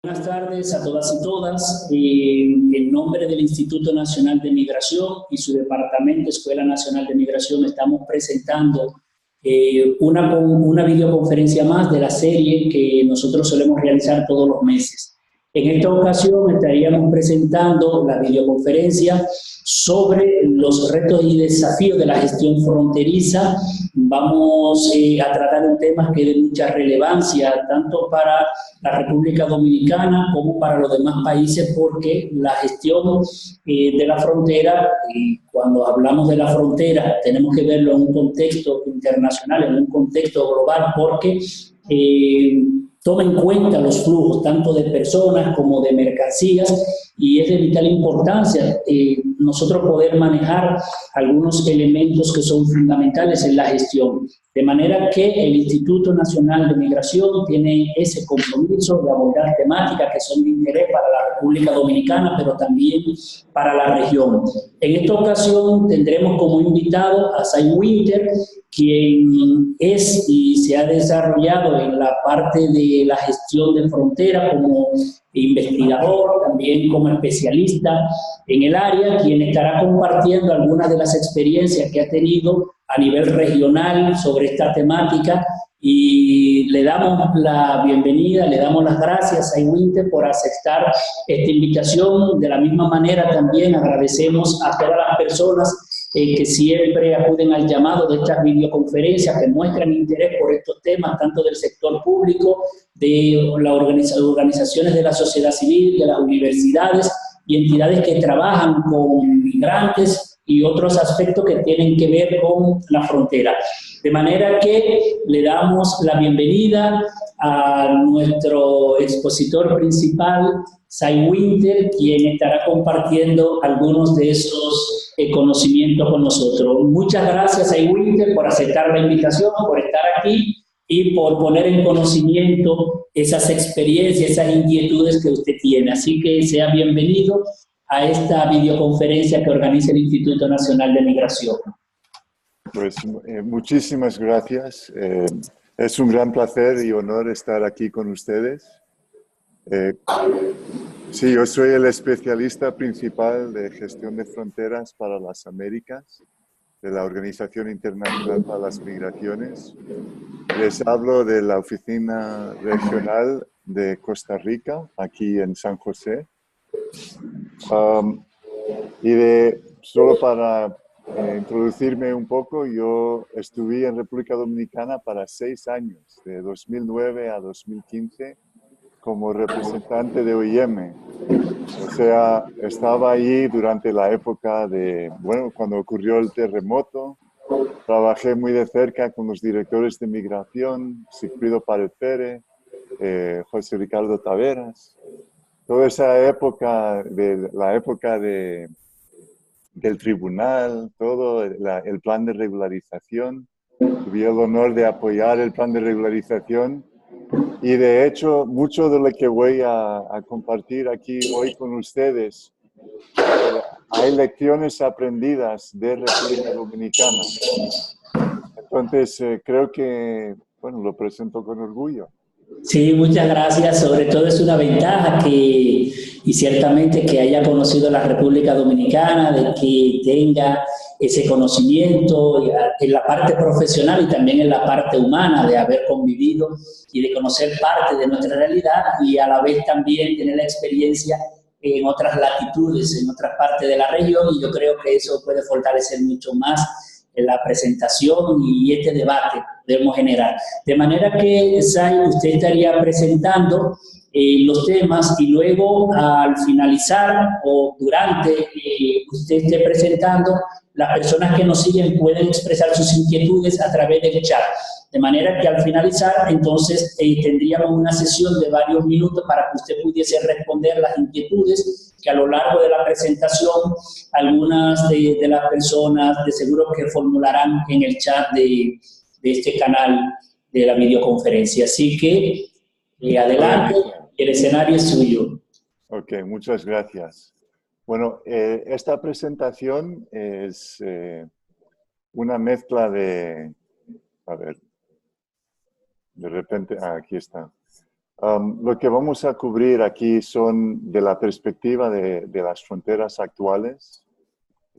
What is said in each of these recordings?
Buenas tardes a todas y todas. En nombre del Instituto Nacional de Migración y su departamento Escuela Nacional de Migración estamos presentando una videoconferencia más de la serie que nosotros solemos realizar todos los meses. En esta ocasión estaríamos presentando la videoconferencia sobre los retos y desafíos de la gestión fronteriza. Vamos a tratar un tema que es de mucha relevancia, tanto para la República Dominicana como para los demás países, porque la gestión de la frontera, y cuando hablamos de la frontera, tenemos que verlo en un contexto internacional, en un contexto global, porque toma en cuenta los flujos tanto de personas como de mercancías, y es de vital importancia nosotros poder manejar algunos elementos que son fundamentales en la gestión. De manera que el Instituto Nacional de Migración tiene ese compromiso de abordar temáticas que son de interés para la República Dominicana, pero también para la región. En esta ocasión tendremos como invitado a Cy Winter, quien es y se ha desarrollado en la parte de la gestión de frontera como investigador, también como especialista en el área, quien estará compartiendo algunas de las experiencias que ha tenido a nivel regional sobre esta temática, y le damos la bienvenida, le damos las gracias a Winter por aceptar esta invitación. De la misma manera también agradecemos a todas las personas que siempre acuden al llamado de estas videoconferencias, que muestran interés por estos temas, tanto del sector público, de las organizaciones de la sociedad civil, de las universidades y entidades que trabajan con migrantes y otros aspectos que tienen que ver con la frontera. De manera que le damos la bienvenida a nuestro expositor principal, Cy Winter, quien estará compartiendo algunos de esos conocimientos con nosotros. Muchas gracias, Cy Winter, por aceptar la invitación, por estar aquí y por poner en conocimiento esas experiencias, esas inquietudes que usted tiene. Así que sea bienvenido a esta videoconferencia que organiza el Instituto Nacional de Migración. Pues muchísimas gracias. Es un gran placer y honor estar aquí con ustedes. Sí, yo soy el especialista principal de gestión de fronteras para las Américas de la Organización Internacional para las Migraciones. Les hablo de la oficina regional de Costa Rica, aquí en San José. Solo para introducirme un poco, yo estuve en República Dominicana para 6 años, de 2009 a 2015, como representante de OIM. O sea, estaba allí durante la época de, bueno, cuando ocurrió el terremoto. Trabajé muy de cerca con los directores de migración, Sigfrido Párez Pérez, José Ricardo Taveras. Toda esa época, del tribunal, todo el plan de regularización. Tuve el honor de apoyar el plan de regularización y de hecho mucho de lo que voy a compartir aquí hoy con ustedes, hay lecciones aprendidas de República Dominicana. Entonces creo que, bueno, lo presento con orgullo. Sí, muchas gracias. Sobre todo es una ventaja y ciertamente que haya conocido la República Dominicana, de que tenga ese conocimiento en la parte profesional y también en la parte humana, de haber convivido y de conocer parte de nuestra realidad, y a la vez también tener la experiencia en otras latitudes, en otras partes de la región, y yo creo que eso puede fortalecer mucho más en la presentación y este debate debemos generar. De manera que, Cy, usted estaría presentando los temas, y luego al finalizar o durante usted esté presentando, las personas que nos siguen pueden expresar sus inquietudes a través del chat. De manera que al finalizar, entonces, tendríamos una sesión de varios minutos para que usted pudiese responder las inquietudes que a lo largo de la presentación algunas de las personas de seguro que formularán en el chat de este canal de la videoconferencia. Así que adelante, el escenario es suyo. Ok, muchas gracias. Bueno, esta presentación es una mezcla de... A ver, de repente... aquí está. Lo que vamos a cubrir aquí son de la perspectiva de las fronteras actuales,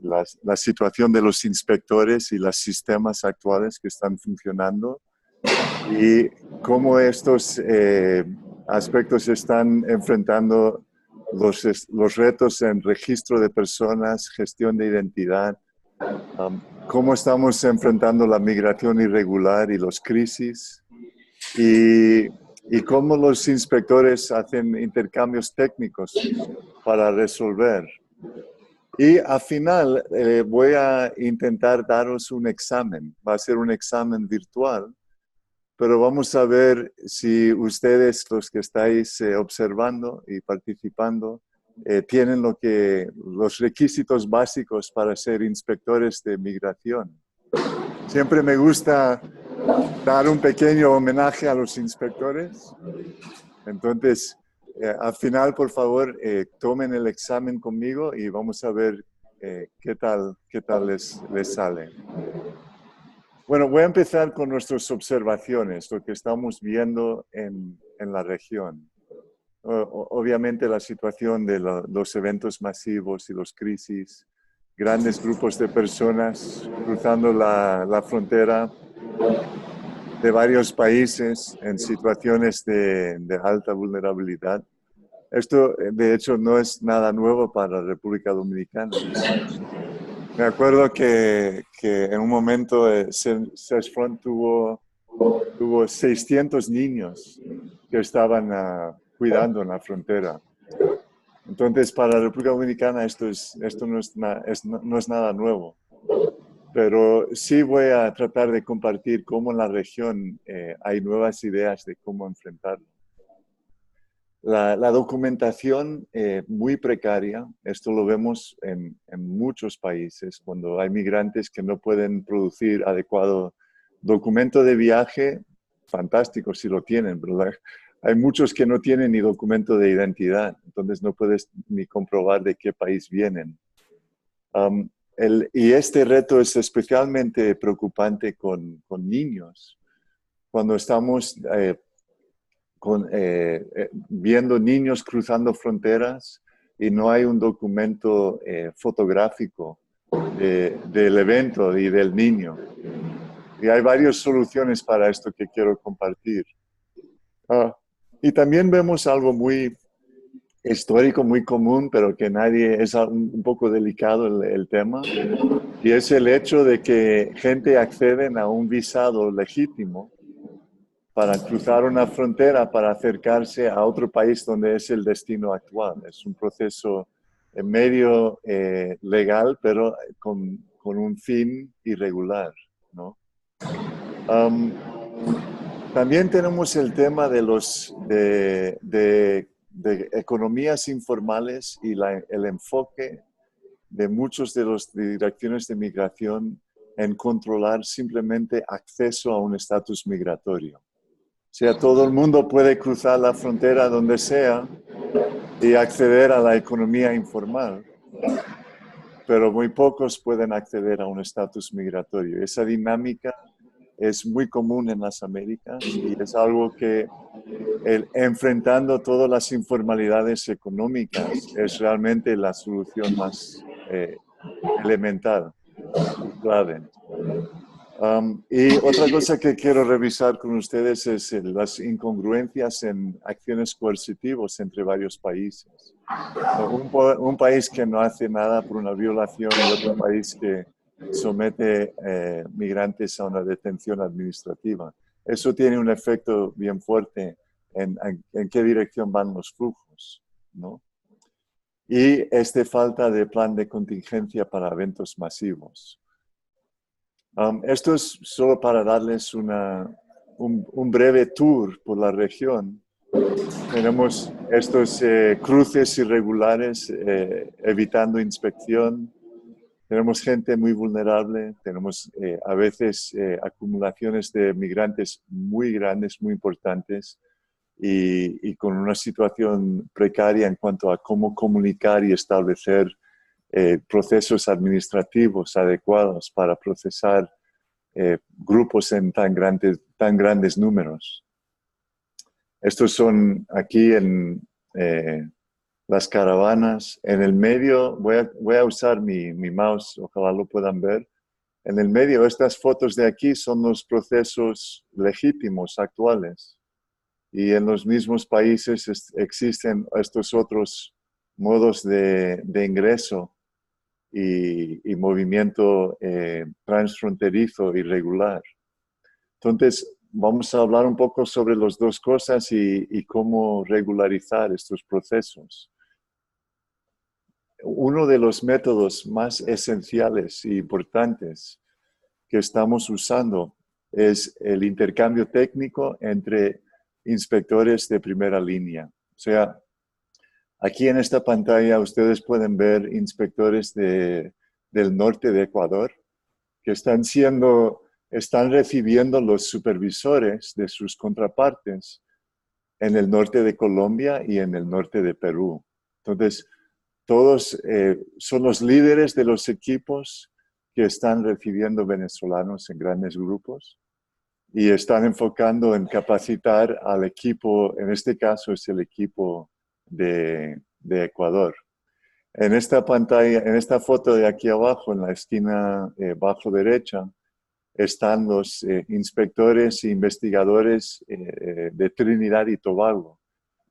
la situación de los inspectores y los sistemas actuales que están funcionando y cómo estos aspectos están enfrentando los retos en registro de personas, gestión de identidad, cómo estamos enfrentando la migración irregular y las crisis y cómo los inspectores hacen intercambios técnicos para resolver. Y al final voy a intentar daros un examen. Va a ser un examen virtual, pero vamos a ver si ustedes, los que estáis observando y participando, tienen los requisitos básicos para ser inspectores de migración. Siempre me gusta dar un pequeño homenaje a los inspectores. Entonces, al final, por favor, tomen el examen conmigo y vamos a ver qué tal les sale. Bueno, voy a empezar con nuestras observaciones, lo que estamos viendo en la región. Obviamente la situación de los eventos masivos y las crisis, grandes grupos de personas cruzando la frontera de varios países en situaciones de alta vulnerabilidad. Esto, de hecho, no es nada nuevo para la República Dominicana. Me acuerdo que en un momento CESFRONT tuvo 600 niños que estaban cuidando en la frontera. Entonces, para la República Dominicana esto no es nada nuevo. Pero sí voy a tratar de compartir cómo en la región hay nuevas ideas de cómo enfrentarlo. La documentación muy precaria, esto lo vemos en muchos países, cuando hay migrantes que no pueden producir adecuado documento de viaje, fantástico si lo tienen, pero hay muchos que no tienen ni documento de identidad, entonces no puedes ni comprobar de qué país vienen. Y este reto es especialmente preocupante con niños. Cuando estamos viendo niños cruzando fronteras y no hay un documento fotográfico del evento y del niño. Y hay varias soluciones para esto que quiero compartir. Y también vemos algo muy histórico, muy común, pero que es un poco delicado el tema, y es el hecho de que gente accede a un visado legítimo para cruzar una frontera, para acercarse a otro país donde es el destino actual. Es un proceso medio legal, pero con un fin irregular, ¿no? También tenemos el tema de economías informales y el enfoque de muchos de las direcciones de migración en controlar simplemente acceso a un estatus migratorio. O sea, todo el mundo puede cruzar la frontera donde sea y acceder a la economía informal, pero muy pocos pueden acceder a un estatus migratorio. Esa dinámica es muy común en las Américas y es algo que enfrentando todas las informalidades económicas es realmente la solución más elemental y clave. Y otra cosa que quiero revisar con ustedes es las incongruencias en acciones coercitivas entre varios países. Un país que no hace nada por una violación y otro país que somete migrantes a una detención administrativa. Eso tiene un efecto bien fuerte en qué dirección van los flujos, ¿no? Y falta de plan de contingencia para eventos masivos. Esto es solo para darles un breve tour por la región. Tenemos estos cruces irregulares evitando inspección. Tenemos gente muy vulnerable. Tenemos a veces acumulaciones de migrantes muy grandes, muy importantes y con una situación precaria en cuanto a cómo comunicar y establecer procesos administrativos adecuados para procesar grupos en tan grandes números. Estos son aquí en las caravanas. En el medio, voy a usar mi mouse, ojalá lo puedan ver. En el medio, estas fotos de aquí son los procesos legítimos actuales. Y en los mismos países existen estos otros modos de ingreso y movimiento transfronterizo irregular. Entonces, vamos a hablar un poco sobre las dos cosas y cómo regularizar estos procesos. Uno de los métodos más esenciales e importantes que estamos usando es el intercambio técnico entre inspectores de primera línea. O sea, aquí en esta pantalla ustedes pueden ver inspectores del norte de Ecuador que están recibiendo los supervisores de sus contrapartes en el norte de Colombia y en el norte de Perú. Entonces, todos son los líderes de los equipos que están recibiendo venezolanos en grandes grupos y están enfocando en capacitar al equipo, en este caso es el equipo de Ecuador. En esta pantalla, en esta foto de aquí abajo, en la esquina bajo derecha, están los inspectores e investigadores de Trinidad y Tobago,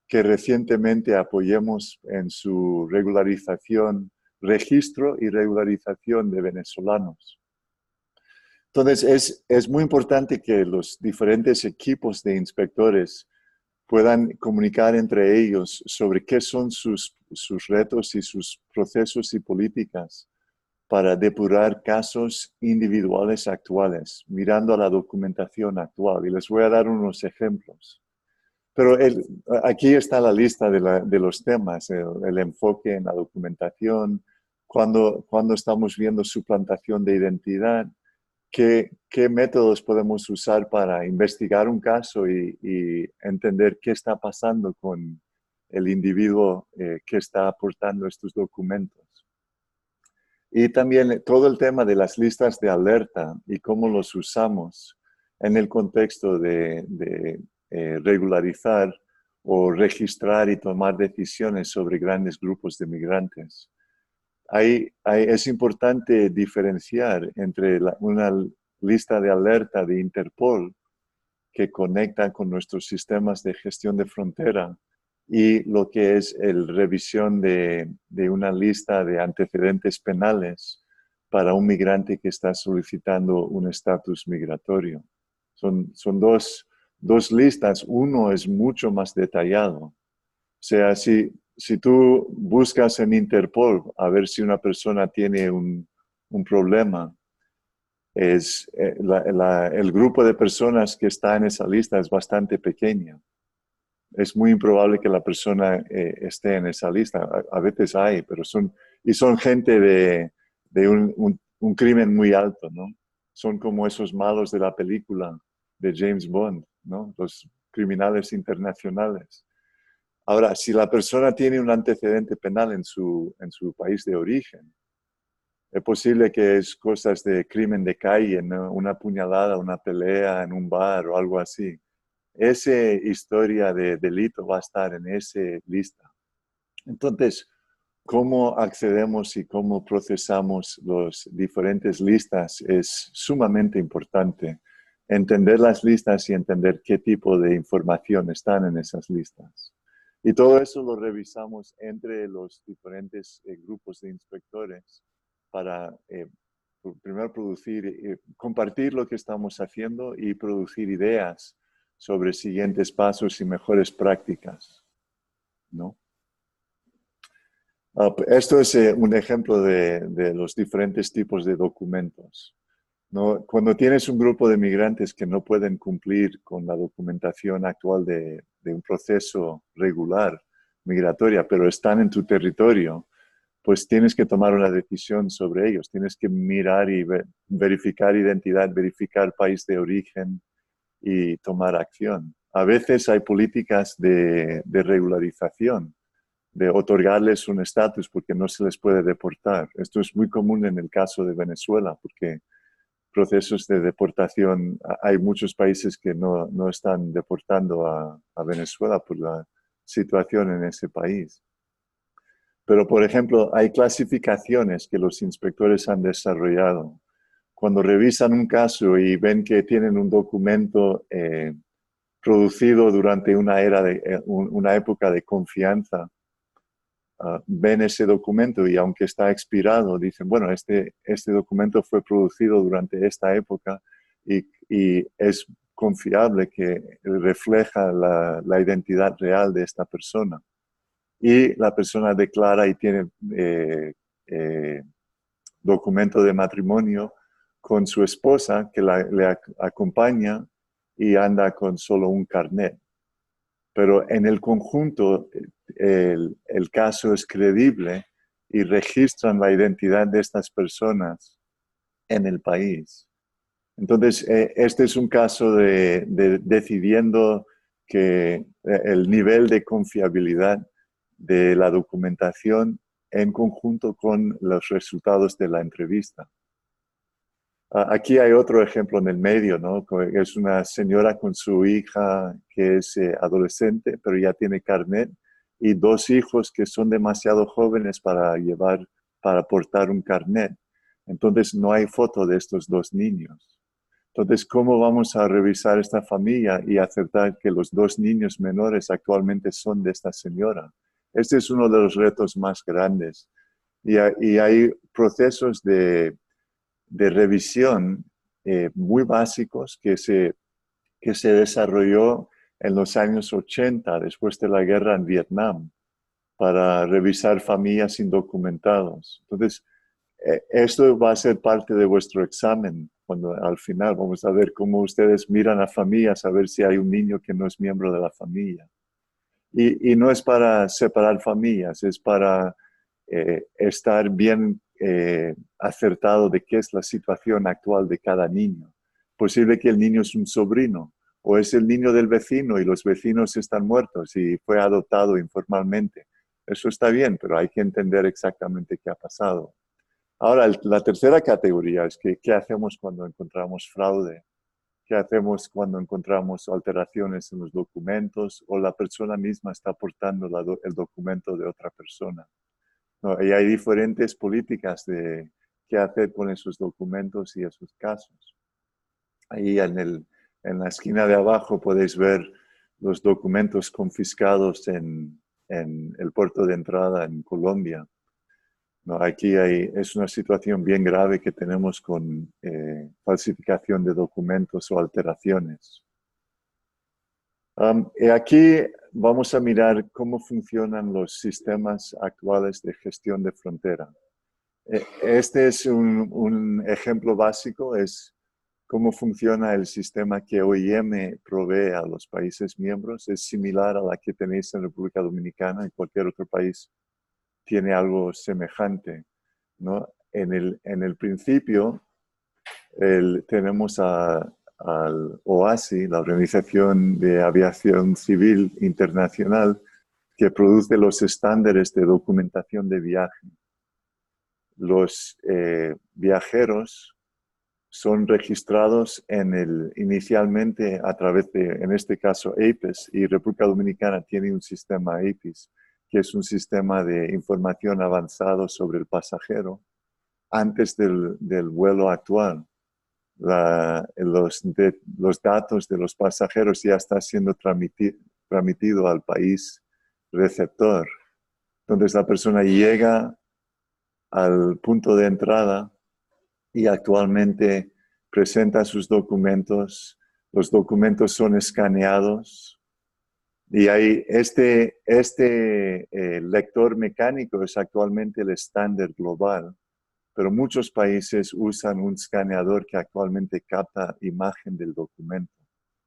que recientemente apoyamos en su regularización, registro y regularización de venezolanos. Entonces, es muy importante que los diferentes equipos de inspectores puedan comunicar entre ellos sobre qué son sus retos y sus procesos y políticas para depurar casos individuales actuales, mirando a la documentación actual. Y les voy a dar unos ejemplos. Pero aquí está la lista de los temas, el enfoque en la documentación, cuando estamos viendo suplantación de identidad, qué métodos podemos usar para investigar un caso y entender qué está pasando con el individuo que está aportando estos documentos. Y también todo el tema de las listas de alerta y cómo los usamos en el contexto de regularizar o registrar y tomar decisiones sobre grandes grupos de migrantes. Es importante diferenciar entre una lista de alerta de Interpol que conecta con nuestros sistemas de gestión de frontera y lo que es la revisión de una lista de antecedentes penales para un migrante que está solicitando un estatus migratorio. Son dos listas. Uno es mucho más detallado. O sea, si tú buscas en Interpol a ver si una persona tiene un problema, el grupo de personas que está en esa lista es bastante pequeño. Es muy improbable que la persona esté en esa lista. A veces hay, pero son gente de un crimen muy alto, ¿no? Son como esos malos de la película de James Bond, ¿no? Los criminales internacionales. Ahora, si la persona tiene un antecedente penal en su país de origen, es posible que es cosas de crimen de calle, ¿no? Una puñalada, una pelea en un bar o algo así. Esa historia de delito va a estar en esa lista. Entonces, cómo accedemos y cómo procesamos las diferentes listas es sumamente importante. Entender las listas y entender qué tipo de información están en esas listas. Y todo eso lo revisamos entre los diferentes grupos de inspectores para primero compartir lo que estamos haciendo y producir ideas sobre siguientes pasos y mejores prácticas, ¿no? Esto es un ejemplo de los diferentes tipos de documentos, ¿no? Cuando tienes un grupo de migrantes que no pueden cumplir con la documentación actual de un proceso regular migratoria, pero están en tu territorio, pues tienes que tomar una decisión sobre ellos. Tienes que mirar y verificar identidad, verificar país de origen y tomar acción. A veces hay políticas de regularización, de otorgarles un estatus porque no se les puede deportar. Esto es muy común en el caso de Venezuela, porque procesos de deportación. Hay muchos países que no están deportando a Venezuela por la situación en ese país. Pero, por ejemplo, hay clasificaciones que los inspectores han desarrollado. Cuando revisan un caso y ven que tienen un documento producido durante una época de confianza, ven ese documento y aunque está expirado, dicen, bueno, este documento fue producido durante esta época y es confiable que refleja la identidad real de esta persona. Y la persona declara y tiene documento de matrimonio con su esposa que le acompaña y anda con solo un carnet. Pero en el conjunto el caso es creíble y registran la identidad de estas personas en el país. Entonces, este es un caso de decidiendo que el nivel de confiabilidad de la documentación en conjunto con los resultados de la entrevista. Aquí hay otro ejemplo en el medio, ¿no? Es una señora con su hija que es adolescente, pero ya tiene carnet, y dos hijos que son demasiado jóvenes para portar un carnet. Entonces no hay foto de estos dos niños. Entonces, ¿cómo vamos a revisar esta familia y acertar que los dos niños menores actualmente son de esta señora? Este es uno de los retos más grandes. Y hay procesos de revisión muy básicos que se desarrolló en los años 80, después de la guerra en Vietnam, para revisar familias indocumentados. Entonces, esto va a ser parte de vuestro examen, cuando al final vamos a ver cómo ustedes miran a familias, a ver si hay un niño que no es miembro de la familia. Y no es para separar familias, es para estar bien acertado de qué es la situación actual de cada niño. Posible que el niño es un sobrino o es el niño del vecino y los vecinos están muertos y fue adoptado informalmente. Eso está bien, pero hay que entender exactamente qué ha pasado. Ahora, la tercera categoría es que qué hacemos cuando encontramos fraude. ¿Qué hacemos cuando encontramos alteraciones en los documentos o la persona misma está aportando el documento de otra persona? ¿No? Y hay diferentes políticas de qué hacer con esos documentos y esos casos. Ahí en la esquina de abajo podéis ver los documentos confiscados en el puerto de entrada en Colombia. No, aquí es una situación bien grave que tenemos con falsificación de documentos o alteraciones. Y aquí vamos a mirar cómo funcionan los sistemas actuales de gestión de frontera. Este es un ejemplo básico, es cómo funciona el sistema que OIM provee a los países miembros. Es similar a la que tenéis en República Dominicana y cualquier otro país tiene algo semejante, ¿no? En el principio tenemos al OASI, la Organización de Aviación Civil Internacional, que produce los estándares de documentación de viaje. Los viajeros son registrados inicialmente a través de, en este caso, APIS, y República Dominicana tiene un sistema APIS, que es un sistema de información avanzado sobre el pasajero antes del vuelo actual. Los datos de los pasajeros ya están siendo transmitido al país receptor. Entonces la persona llega al punto de entrada y actualmente presenta sus documentos. Los documentos son escaneados y hay este lector mecánico es actualmente el estándar global, pero muchos países usan un escaneador que actualmente capta imagen del documento.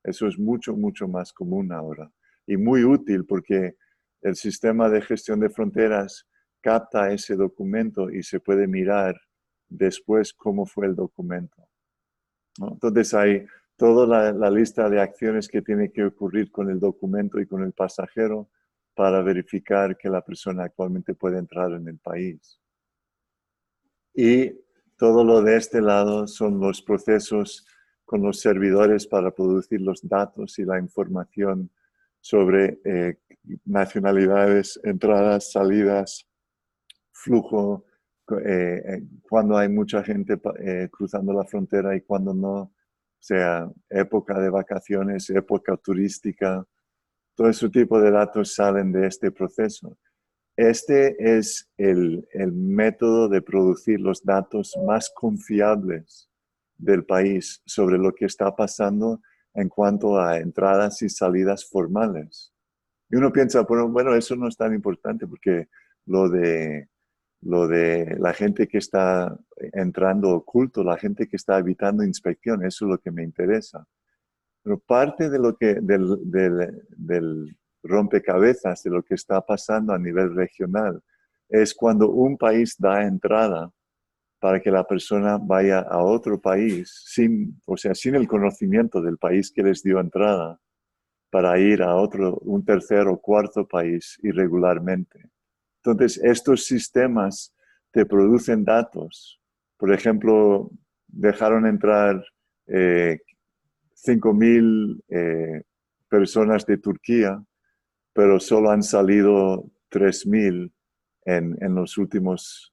Eso es mucho, mucho más común ahora y muy útil porque el sistema de gestión de fronteras capta ese documento y se puede mirar después cómo fue el documento, ¿no? Entonces hay toda la lista de acciones que tiene que ocurrir con el documento y con el pasajero para verificar que la persona actualmente puede entrar en el país. Y todo lo de este lado son los procesos con los servidores para producir los datos y la información sobre nacionalidades, entradas, salidas, flujo, cuando hay mucha gente cruzando la frontera y cuando no, o sea, época de vacaciones, época turística, todo ese tipo de datos salen de este proceso. Este es el método de producir los datos más confiables del país sobre lo que está pasando en cuanto a entradas y salidas formales. Y uno piensa, bueno, eso no es tan importante porque lo de, lo de la gente que está entrando oculto, la gente que está evitando inspección, eso es lo que me interesa. Pero parte de lo que, del rompecabezas, de lo que está pasando a nivel regional, es cuando un país da entrada para que la persona vaya a otro país, o sea, sin el conocimiento del país que les dio entrada, para ir a otro, un tercer o cuarto país irregularmente. Entonces, estos sistemas te producen datos. Por ejemplo, dejaron entrar 5.000 personas de Turquía, pero solo han salido 3.000 en los últimos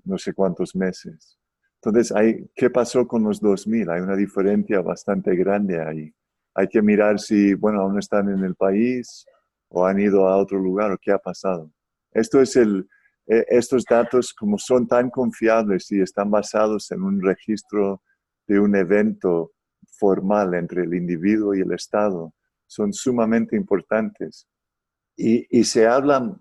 no sé cuántos meses. Entonces, ¿qué pasó con los 2.000? Hay una diferencia bastante grande ahí. Hay que mirar si, bueno, aún están en el país o han ido a otro lugar o qué ha pasado. Estos datos, como son tan confiables y están basados en un registro de un evento formal entre el individuo y el Estado, son sumamente importantes. Y se habla,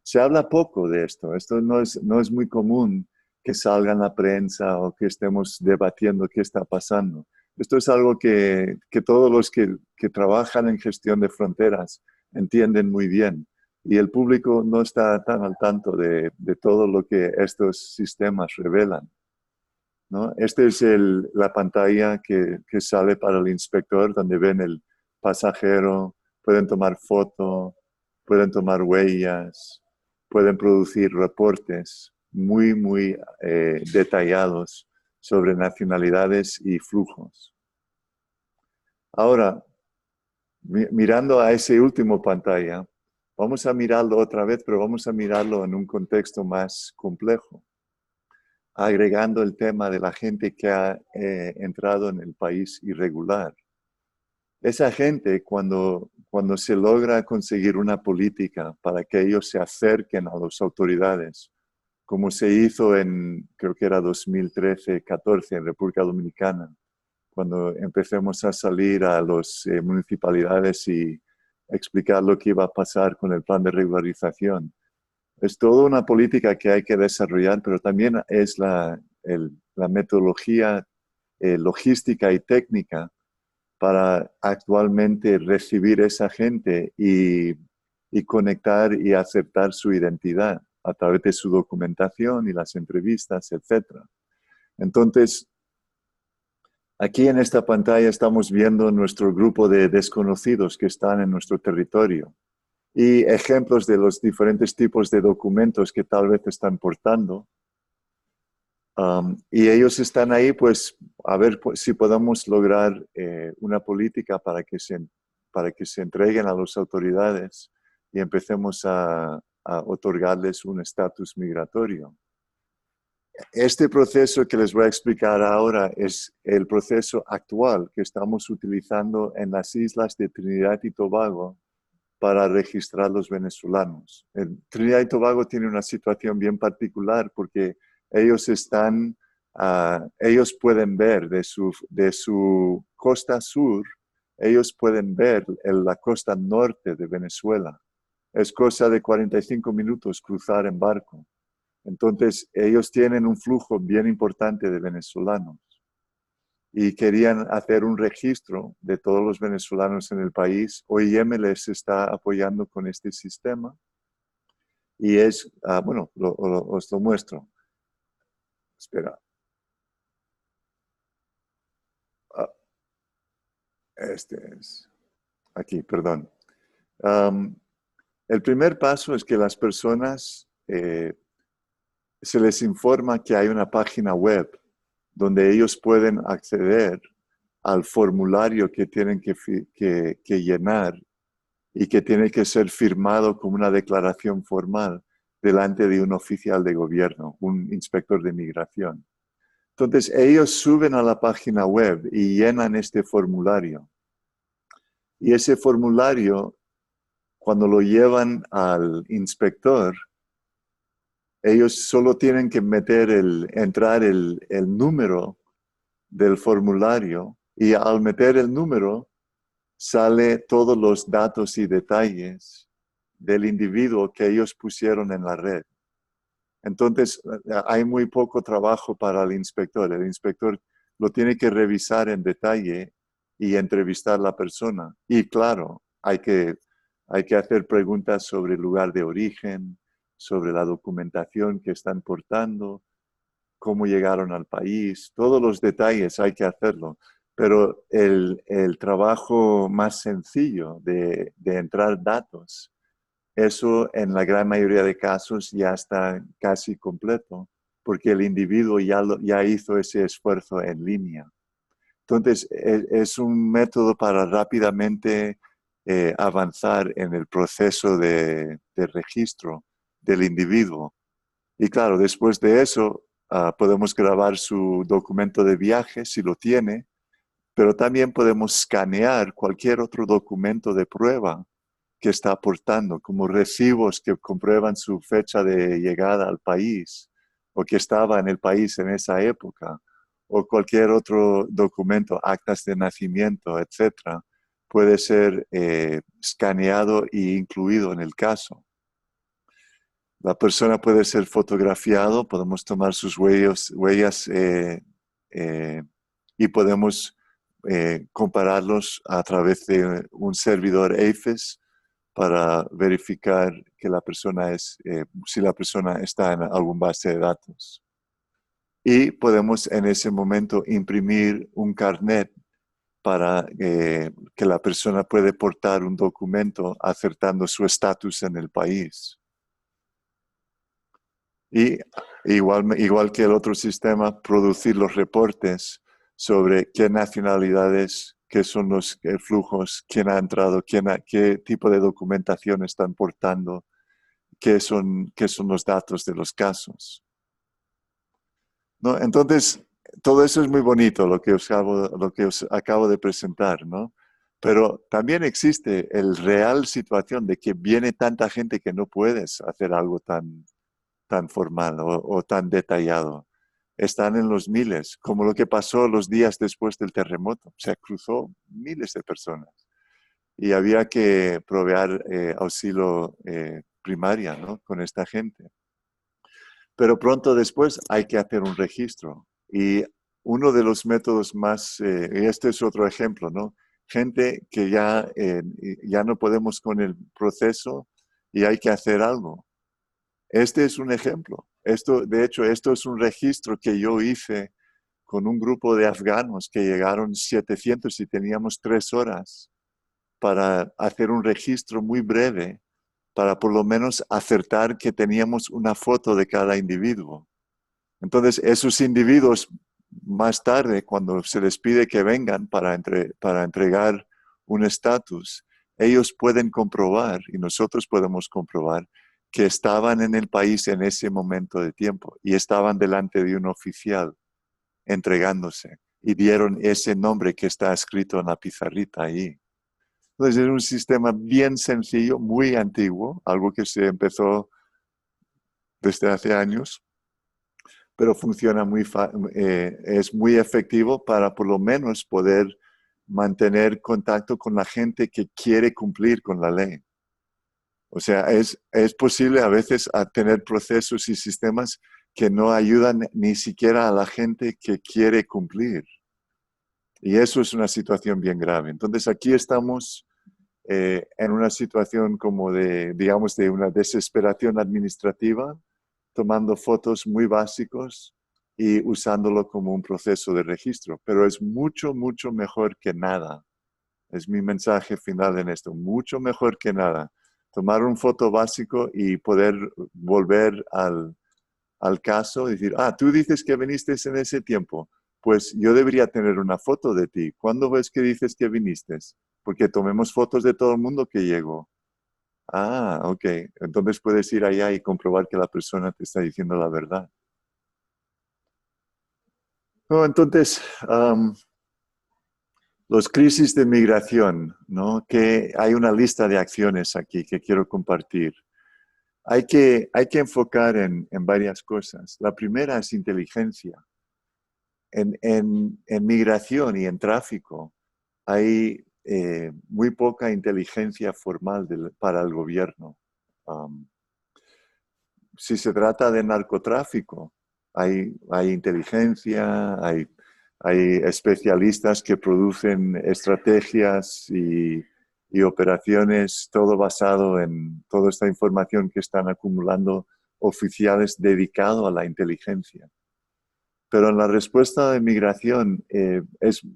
se habla poco de esto. Esto no es muy común que salga en la prensa o que estemos debatiendo qué está pasando. Esto es algo que todos los que trabajan en gestión de fronteras entienden muy bien. Y el público no está tan al tanto de todo lo que estos sistemas revelan, ¿no? Esta es la pantalla que sale para el inspector, donde ven el pasajero, pueden tomar foto, pueden tomar huellas, pueden producir reportes muy, muy detallados sobre nacionalidades y flujos. Ahora, mirando a ese último pantalla, vamos a mirarlo otra vez, pero vamos a mirarlo en un contexto más complejo, agregando el tema de la gente que ha entrado en el país irregular. Esa gente, cuando se logra conseguir una política para que ellos se acerquen a las autoridades, como se hizo creo que era 2013-14 en República Dominicana, cuando empecemos a salir a las municipalidades y explicar lo que iba a pasar con el plan de regularización. Es toda una política que hay que desarrollar, pero también es la metodología logística y técnica para actualmente recibir esa gente y conectar y aceptar su identidad a través de su documentación y las entrevistas, etc. Entonces, aquí en esta pantalla estamos viendo nuestro grupo de desconocidos que están en nuestro territorio y ejemplos de los diferentes tipos de documentos que tal vez están portando. Y ellos están ahí, pues, a ver si podemos lograr una política para que se entreguen a las autoridades y empecemos a otorgarles un estatus migratorio. Este proceso que les voy a explicar ahora es el proceso actual que estamos utilizando en las islas de Trinidad y Tobago para registrar los venezolanos. Trinidad y Tobago tiene una situación bien particular porque ellos ellos pueden ver de su costa sur, ellos pueden ver la costa norte de Venezuela. Es cosa de 45 minutos cruzar en barco. Entonces, ellos tienen un flujo bien importante de venezolanos y querían hacer un registro de todos los venezolanos en el país. OIM les está apoyando con este sistema y bueno, os lo muestro. Espera. Este es aquí, perdón. El primer paso es que las personas se les informa que hay una página web donde ellos pueden acceder al formulario que tienen que llenar y que tiene que ser firmado como una declaración formal delante de un oficial de gobierno, un inspector de migración. Entonces, ellos suben a la página web y llenan este formulario. Y ese formulario, cuando lo llevan al inspector, ellos solo tienen que entrar el número del formulario y al meter el número sale todos los datos y detalles del individuo que ellos pusieron en la red. Entonces, hay muy poco trabajo para el inspector. El inspector lo tiene que revisar en detalle y entrevistar a la persona. Y claro, hay que hacer preguntas sobre el lugar de origen, sobre la documentación que están portando, cómo llegaron al país, todos los detalles hay que hacerlo. Pero el trabajo más sencillo de entrar datos, eso en la gran mayoría de casos ya está casi completo, porque el individuo ya hizo ese esfuerzo en línea. Entonces, es un método para rápidamente avanzar en el proceso de registro del individuo. Y claro, después de eso, podemos grabar su documento de viaje, si lo tiene, pero también podemos escanear cualquier otro documento de prueba que está aportando, como recibos que comprueban su fecha de llegada al país o que estaba en el país en esa época, o cualquier otro documento, actas de nacimiento, etcétera, puede ser escaneado e incluido en el caso. La persona puede ser fotografiado, podemos tomar sus huellas y podemos compararlos a través de un servidor AFIS para verificar que la persona si la persona está en algún base de datos. Y podemos en ese momento imprimir un carnet para que la persona puede portar un documento acertando su estatus en el país. Y igual que el otro sistema, producir los reportes sobre qué nacionalidades, qué son los flujos, quién ha entrado, qué tipo de documentación están portando, qué son los datos de los casos, ¿no? Entonces, todo eso es muy bonito, lo que os acabo de presentar, ¿no? Pero también existe el real situación de que viene tanta gente que no puedes hacer algo tan formal o tan detallado. Están en los miles, como lo que pasó los días después del terremoto. Se cruzó miles de personas y había que proveer auxilio primaria, ¿no?, con esta gente. Pero pronto después hay que hacer un registro. Y uno de los métodos más, y este es otro ejemplo, ¿no? Gente que ya no podemos con el proceso y hay que hacer algo. Este es un ejemplo. De hecho, esto es un registro que yo hice con un grupo de afganos que llegaron 700 y teníamos 3 horas para hacer un registro muy breve, para por lo menos acertar que teníamos una foto de cada individuo. Entonces, esos individuos más tarde, cuando se les pide que vengan para entregar un estatus, ellos pueden comprobar, y nosotros podemos comprobar, que estaban en el país en ese momento de tiempo y estaban delante de un oficial entregándose y dieron ese nombre que está escrito en la pizarrita ahí. Entonces es un sistema bien sencillo, muy antiguo, algo que se empezó desde hace años, pero funciona es muy efectivo para por lo menos poder mantener contacto con la gente que quiere cumplir con la ley. O sea, es posible a veces tener procesos y sistemas que no ayudan ni siquiera a la gente que quiere cumplir. Y eso es una situación bien grave. Entonces aquí estamos en una situación como digamos, de una desesperación administrativa, tomando fotos muy básicos y usándolo como un proceso de registro. Pero es mucho, mucho mejor que nada. Es mi mensaje final en esto. Mucho mejor que nada. Tomar un foto básico y poder volver al caso, decir, tú dices que viniste en ese tiempo, pues yo debería tener una foto de ti. ¿Cuándo ves que dices que viniste? Porque tomemos fotos de todo el mundo que llegó. Ok. Entonces puedes ir allá y comprobar que la persona te está diciendo la verdad. No, entonces, los crisis de migración, ¿no? Que hay una lista de acciones aquí que quiero compartir. Hay que enfocar en varias cosas. La primera es inteligencia. En migración y en tráfico hay muy poca inteligencia formal para el gobierno. Si se trata de narcotráfico, hay inteligencia, hay especialistas que producen estrategias y operaciones, todo basado en toda esta información que están acumulando oficiales dedicados a la inteligencia. Pero en la respuesta de migración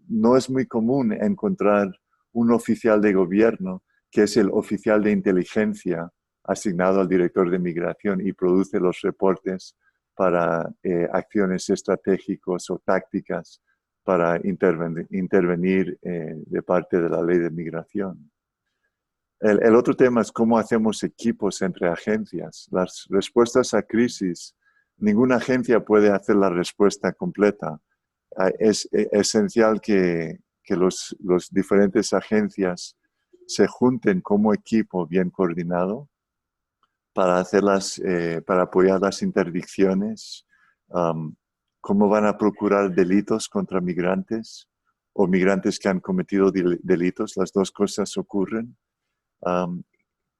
no es muy común encontrar un oficial de gobierno que es el oficial de inteligencia asignado al director de migración y produce los reportes para acciones estratégicas o tácticas para intervenir de parte de la ley de migración. El otro tema es cómo hacemos equipos entre agencias. Las respuestas a crisis, ninguna agencia puede hacer la respuesta completa. Es esencial que los diferentes agencias se junten como equipo bien coordinado para para apoyar las interdicciones, cómo van a procurar delitos contra migrantes o migrantes que han cometido delitos. Las dos cosas ocurren.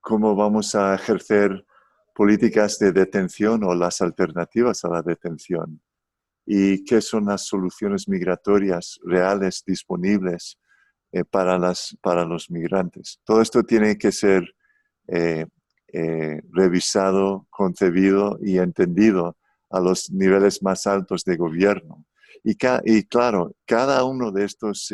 Cómo vamos a ejercer políticas de detención o las alternativas a la detención y qué son las soluciones migratorias reales disponibles para los migrantes. Todo esto tiene que ser revisado, concebido y entendido a los niveles más altos de gobierno. Y claro, cada uno de estos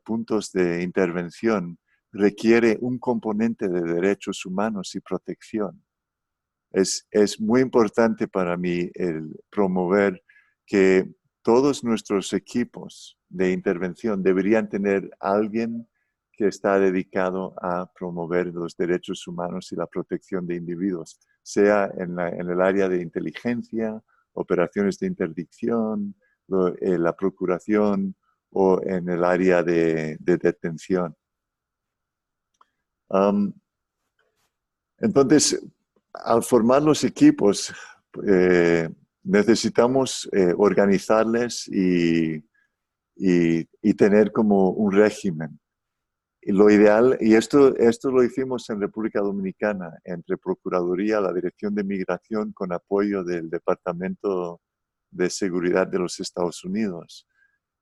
puntos de intervención requiere un componente de derechos humanos y protección. Es muy importante para mí el promover que todos nuestros equipos de intervención deberían tener alguien que está dedicado a promover los derechos humanos y la protección de individuos, sea en el área de inteligencia, operaciones de interdicción, la procuración o en el área de detención. Entonces, al formar los equipos, necesitamos organizarles y tener como un régimen. Y lo ideal, y esto lo hicimos en República Dominicana, entre Procuraduría, la Dirección de Migración, con apoyo del Departamento de Seguridad de los Estados Unidos,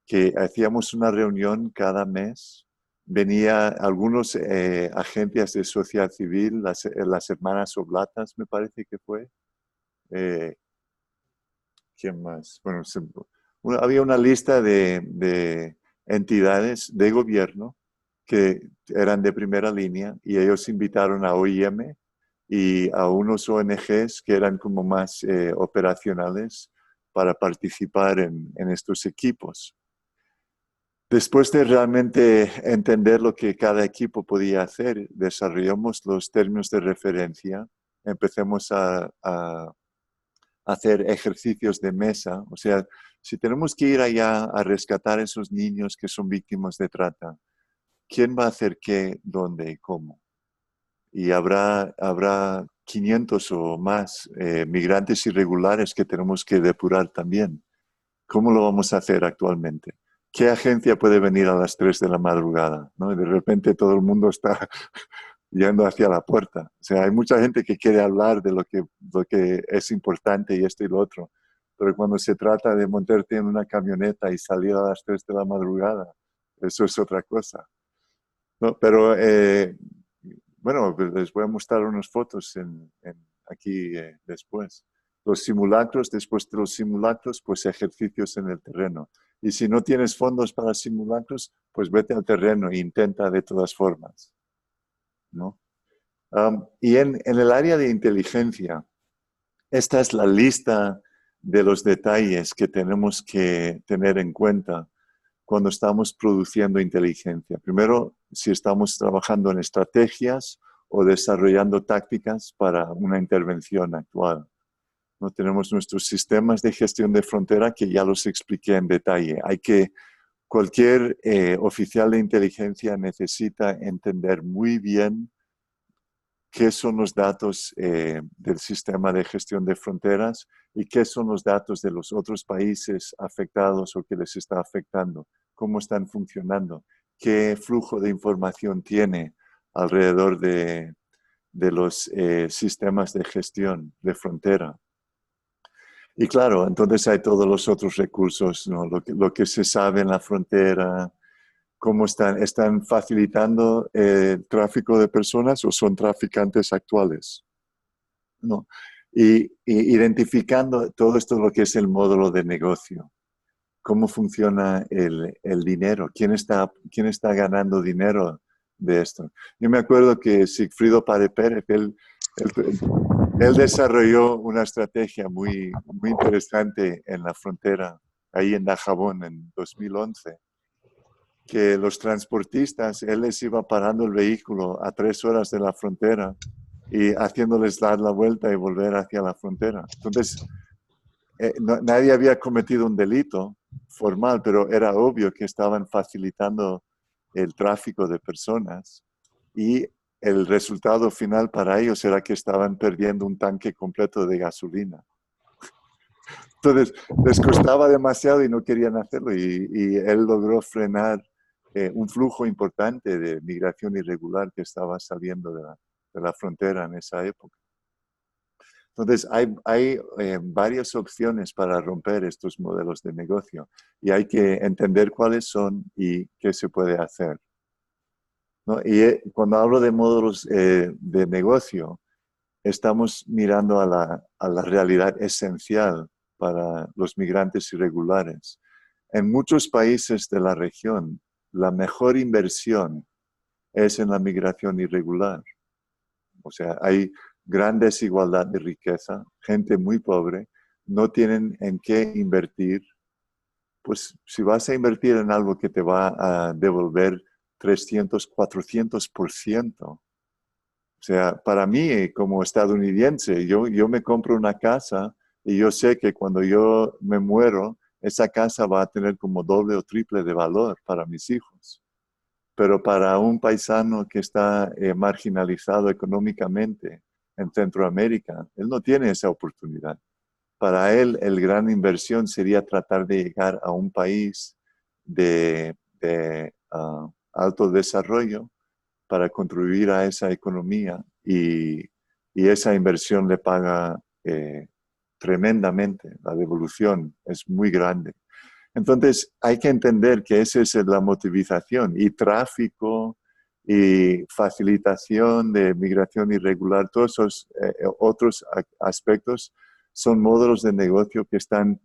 que hacíamos una reunión cada mes. Venía algunos agentes de sociedad civil, las hermanas Oblatas, me parece que fue. ¿Quién más? Bueno, había una lista de entidades de gobierno que eran de primera línea y ellos invitaron a OIM y a unos ONGs que eran como más operacionales para participar en estos equipos. Después de realmente entender lo que cada equipo podía hacer, desarrollamos los términos de referencia, empecemos a hacer ejercicios de mesa. O sea, si tenemos que ir allá a rescatar a esos niños que son víctimas de trata, ¿quién va a hacer qué, dónde y cómo? Y habrá 500 o más migrantes irregulares que tenemos que depurar también. ¿Cómo lo vamos a hacer actualmente? ¿Qué agencia puede venir a las 3 de la madrugada? ¿No? Y de repente todo el mundo está yendo hacia la puerta. O sea, hay mucha gente que quiere hablar de lo que es importante y esto y lo otro. Pero cuando se trata de montarte en una camioneta y salir a las 3 de la madrugada, eso es otra cosa. ¿No? Pero, bueno, les voy a mostrar unas fotos aquí después. Los simulacros, después de los simulacros, pues ejercicios en el terreno. Y si no tienes fondos para simulacros, pues vete al terreno e intenta de todas formas, ¿no? Y en el área de inteligencia, esta es la lista de los detalles que tenemos que tener en cuenta cuando estamos produciendo inteligencia. Primero, si estamos trabajando en estrategias o desarrollando tácticas para una intervención actual. No tenemos nuestros sistemas de gestión de frontera que ya los expliqué en detalle. Cualquier oficial de inteligencia necesita entender muy bien qué son los datos del sistema de gestión de fronteras y qué son los datos de los otros países afectados o que les está afectando, cómo están funcionando, qué flujo de información tiene alrededor de los sistemas de gestión de frontera. Y claro, entonces hay todos los otros recursos, ¿no? Lo que se sabe en la frontera, cómo están facilitando el tráfico de personas o son traficantes actuales, ¿no? Y identificando todo esto, lo que es el módulo de negocio, cómo funciona el dinero, quién está ganando dinero de esto. Yo me acuerdo que Sigfrido Pare Pérez, él desarrolló una estrategia muy interesante en la frontera, ahí en Dajabón, en 2011, que los transportistas, él les iba parando el vehículo a 3 horas de la frontera y haciéndoles dar la vuelta y volver hacia la frontera. Entonces, nadie había cometido un delito formal, pero era obvio que estaban facilitando el tráfico de personas y el resultado final para ellos era que estaban perdiendo un tanque completo de gasolina. Entonces, les costaba demasiado y no querían hacerlo y él logró frenar un flujo importante de migración irregular que estaba saliendo de la frontera en esa época. Entonces, hay varias opciones para romper estos modelos de negocio y hay que entender cuáles son y qué se puede hacer, ¿no? Y cuando hablo de módulos de negocio, estamos mirando a la realidad esencial para los migrantes irregulares. En muchos países de la región, la mejor inversión es en la migración irregular. O sea, hay gran desigualdad de riqueza, gente muy pobre, no tienen en qué invertir. Pues si vas a invertir en algo que te va a devolver 300, 400%, o sea, para mí como estadounidense, yo me compro una casa y yo sé que cuando yo me muero, esa casa va a tener como doble o triple de valor para mis hijos. Pero para un paisano que está marginalizado económicamente en Centroamérica, él no tiene esa oportunidad. Para él, el gran inversión sería tratar de llegar a un país de alto desarrollo para contribuir a esa economía y esa inversión le paga tremendamente. La devolución es muy grande. Entonces, hay que entender que esa es la motivación y tráfico y facilitación de migración irregular, todos esos otros aspectos son módulos de negocio que están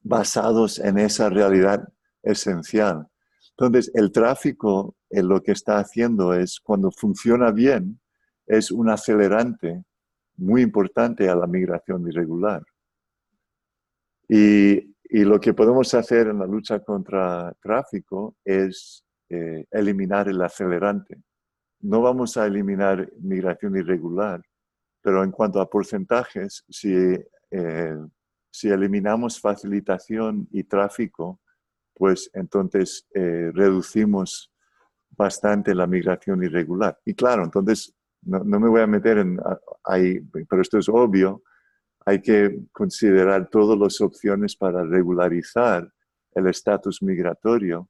basados en esa realidad esencial. Entonces, el tráfico lo que está haciendo es, cuando funciona bien, es un acelerante muy importante a la migración irregular. Y lo que podemos hacer en la lucha contra tráfico es eliminar el acelerante. No vamos a eliminar migración irregular, pero en cuanto a porcentajes, si eliminamos facilitación y tráfico, pues entonces reducimos bastante la migración irregular. Y claro, entonces no me voy a meter ahí, pero esto es obvio, hay que considerar todas las opciones para regularizar el estatus migratorio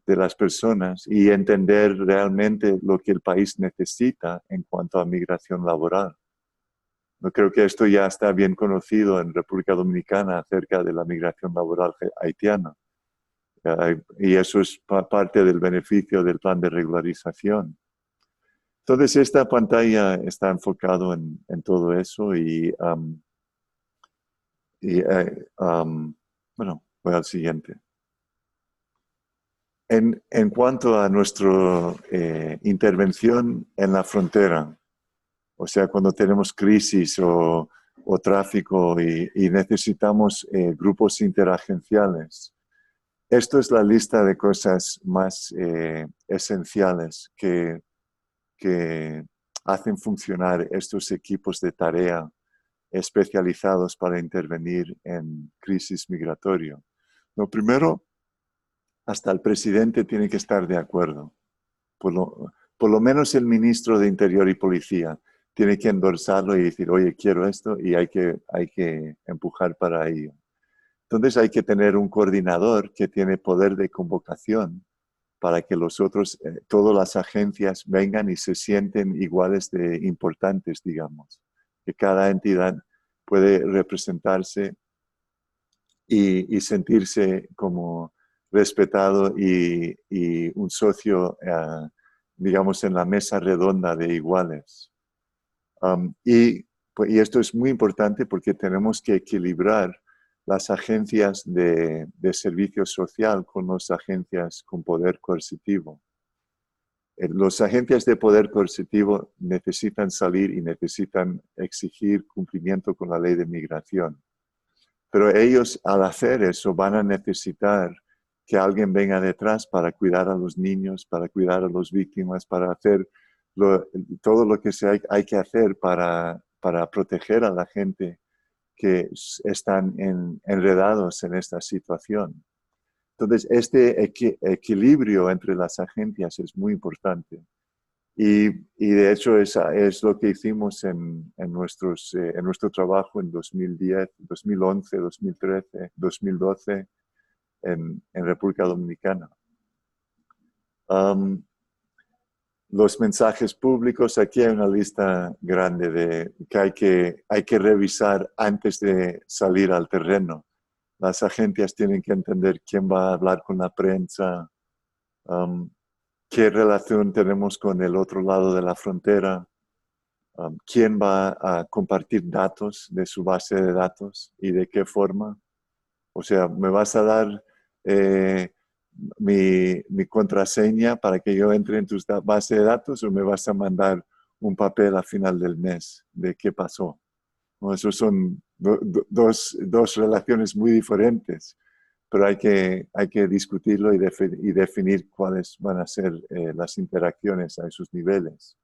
de las personas y entender realmente lo que el país necesita en cuanto a migración laboral. No creo que esto ya está bien conocido en República Dominicana acerca de la migración laboral haitiana. Y eso es parte del beneficio del plan de regularización. Entonces, esta pantalla está enfocado en todo eso y bueno, voy al siguiente. En cuanto a nuestra intervención en la frontera, o sea, cuando tenemos crisis o o tráfico y necesitamos grupos interagenciales. Esto es la lista de cosas más esenciales que hacen funcionar estos equipos de tarea especializados para intervenir en crisis migratoria. Lo primero, hasta el presidente tiene que estar de acuerdo. Por lo menos el ministro de Interior y Policía tiene que endorsarlo y decir, oye, quiero esto, y hay que empujar para ello. Entonces hay que tener un coordinador que tiene poder de convocación para que los otros, todas las agencias vengan y se sienten iguales de importantes, digamos. Que cada entidad puede representarse y sentirse como respetado y un socio, digamos, en la mesa redonda de iguales. Y esto es muy importante porque tenemos que equilibrar las agencias de servicio social con las agencias con poder coercitivo. Las agencias de poder coercitivo necesitan salir y necesitan exigir cumplimiento con la ley de migración. Pero ellos, al hacer eso, van a necesitar que alguien venga detrás para cuidar a los niños, para cuidar a las víctimas, para hacer todo lo que hay que hacer para proteger a la gente que están enredados en esta situación. Entonces, este equilibrio entre las agencias es muy importante. Y de hecho es lo que hicimos en nuestro trabajo en 2010, 2011, 2013, 2012 en República Dominicana. Los mensajes públicos, aquí hay una lista grande de que hay que revisar antes de salir al terreno. Las agencias tienen que entender quién va a hablar con la prensa, qué relación tenemos con el otro lado de la frontera, quién va a compartir datos de su base de datos y de qué forma. O sea, ¿me vas a dar mi contraseña para que yo entre en tu base de datos o me vas a mandar un papel a final del mes de qué pasó? ¿No? Esos son dos relaciones muy diferentes, pero hay que discutirlo y definir cuáles van a ser las interacciones a esos niveles.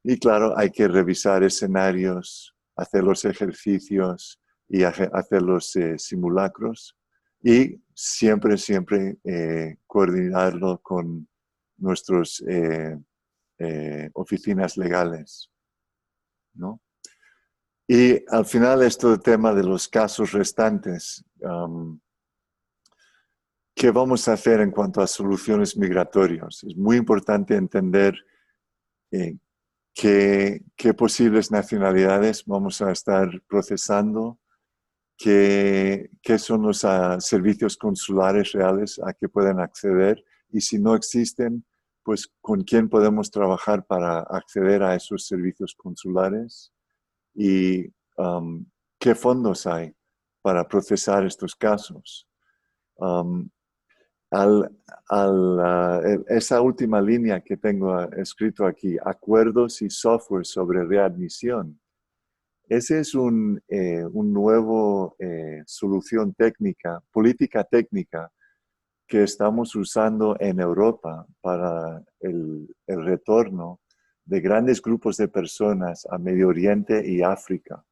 Y claro, hay que revisar escenarios, hacer los ejercicios y hacer los simulacros y siempre coordinarlo con nuestras oficinas legales, ¿no? Y al final, este tema de los casos restantes, ¿qué vamos a hacer en cuanto a soluciones migratorias? Es muy importante entender qué posibles nacionalidades vamos a estar procesando, qué son los servicios consulares reales a que pueden acceder y si no existen, pues con quién podemos trabajar para acceder a esos servicios consulares y qué fondos hay para procesar estos casos. Esa última línea que tengo escrito aquí, acuerdos y software sobre readmisión. Ese es un nuevo solución técnica, política técnica que estamos usando en Europa para el retorno de grandes grupos de personas a Medio Oriente y África.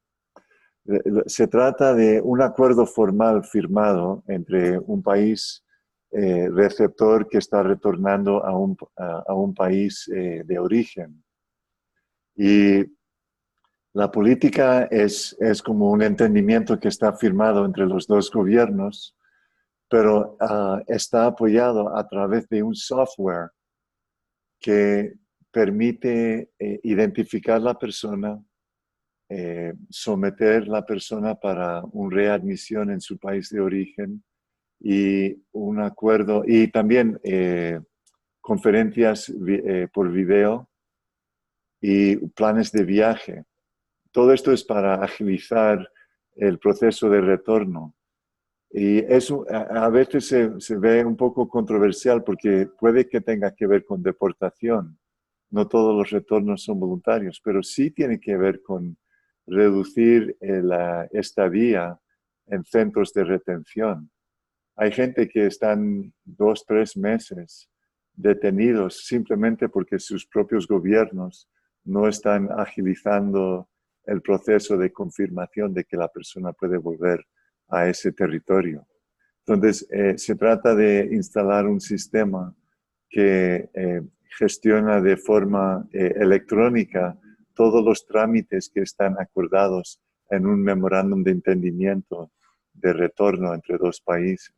Se trata de un acuerdo formal firmado entre un país receptor que está retornando a un país de origen. Y la política es como un entendimiento que está firmado entre los dos gobiernos, pero está apoyado a través de un software que permite identificar la persona, someter la persona para una readmisión en su país de origen y un acuerdo, y también conferencias por video y planes de viaje. Todo esto es para agilizar el proceso de retorno. Y eso a veces se ve un poco controversial porque puede que tenga que ver con deportación. No todos los retornos son voluntarios, pero sí tiene que ver con reducir la estadía en centros de retención. Hay gente que están 2, 3 meses detenidos simplemente porque sus propios gobiernos no están agilizando el proceso de confirmación de que la persona puede volver a ese territorio. Entonces, se trata de instalar un sistema que gestiona de forma electrónica todos los trámites que están acordados en un memorándum de entendimiento de retorno entre dos países.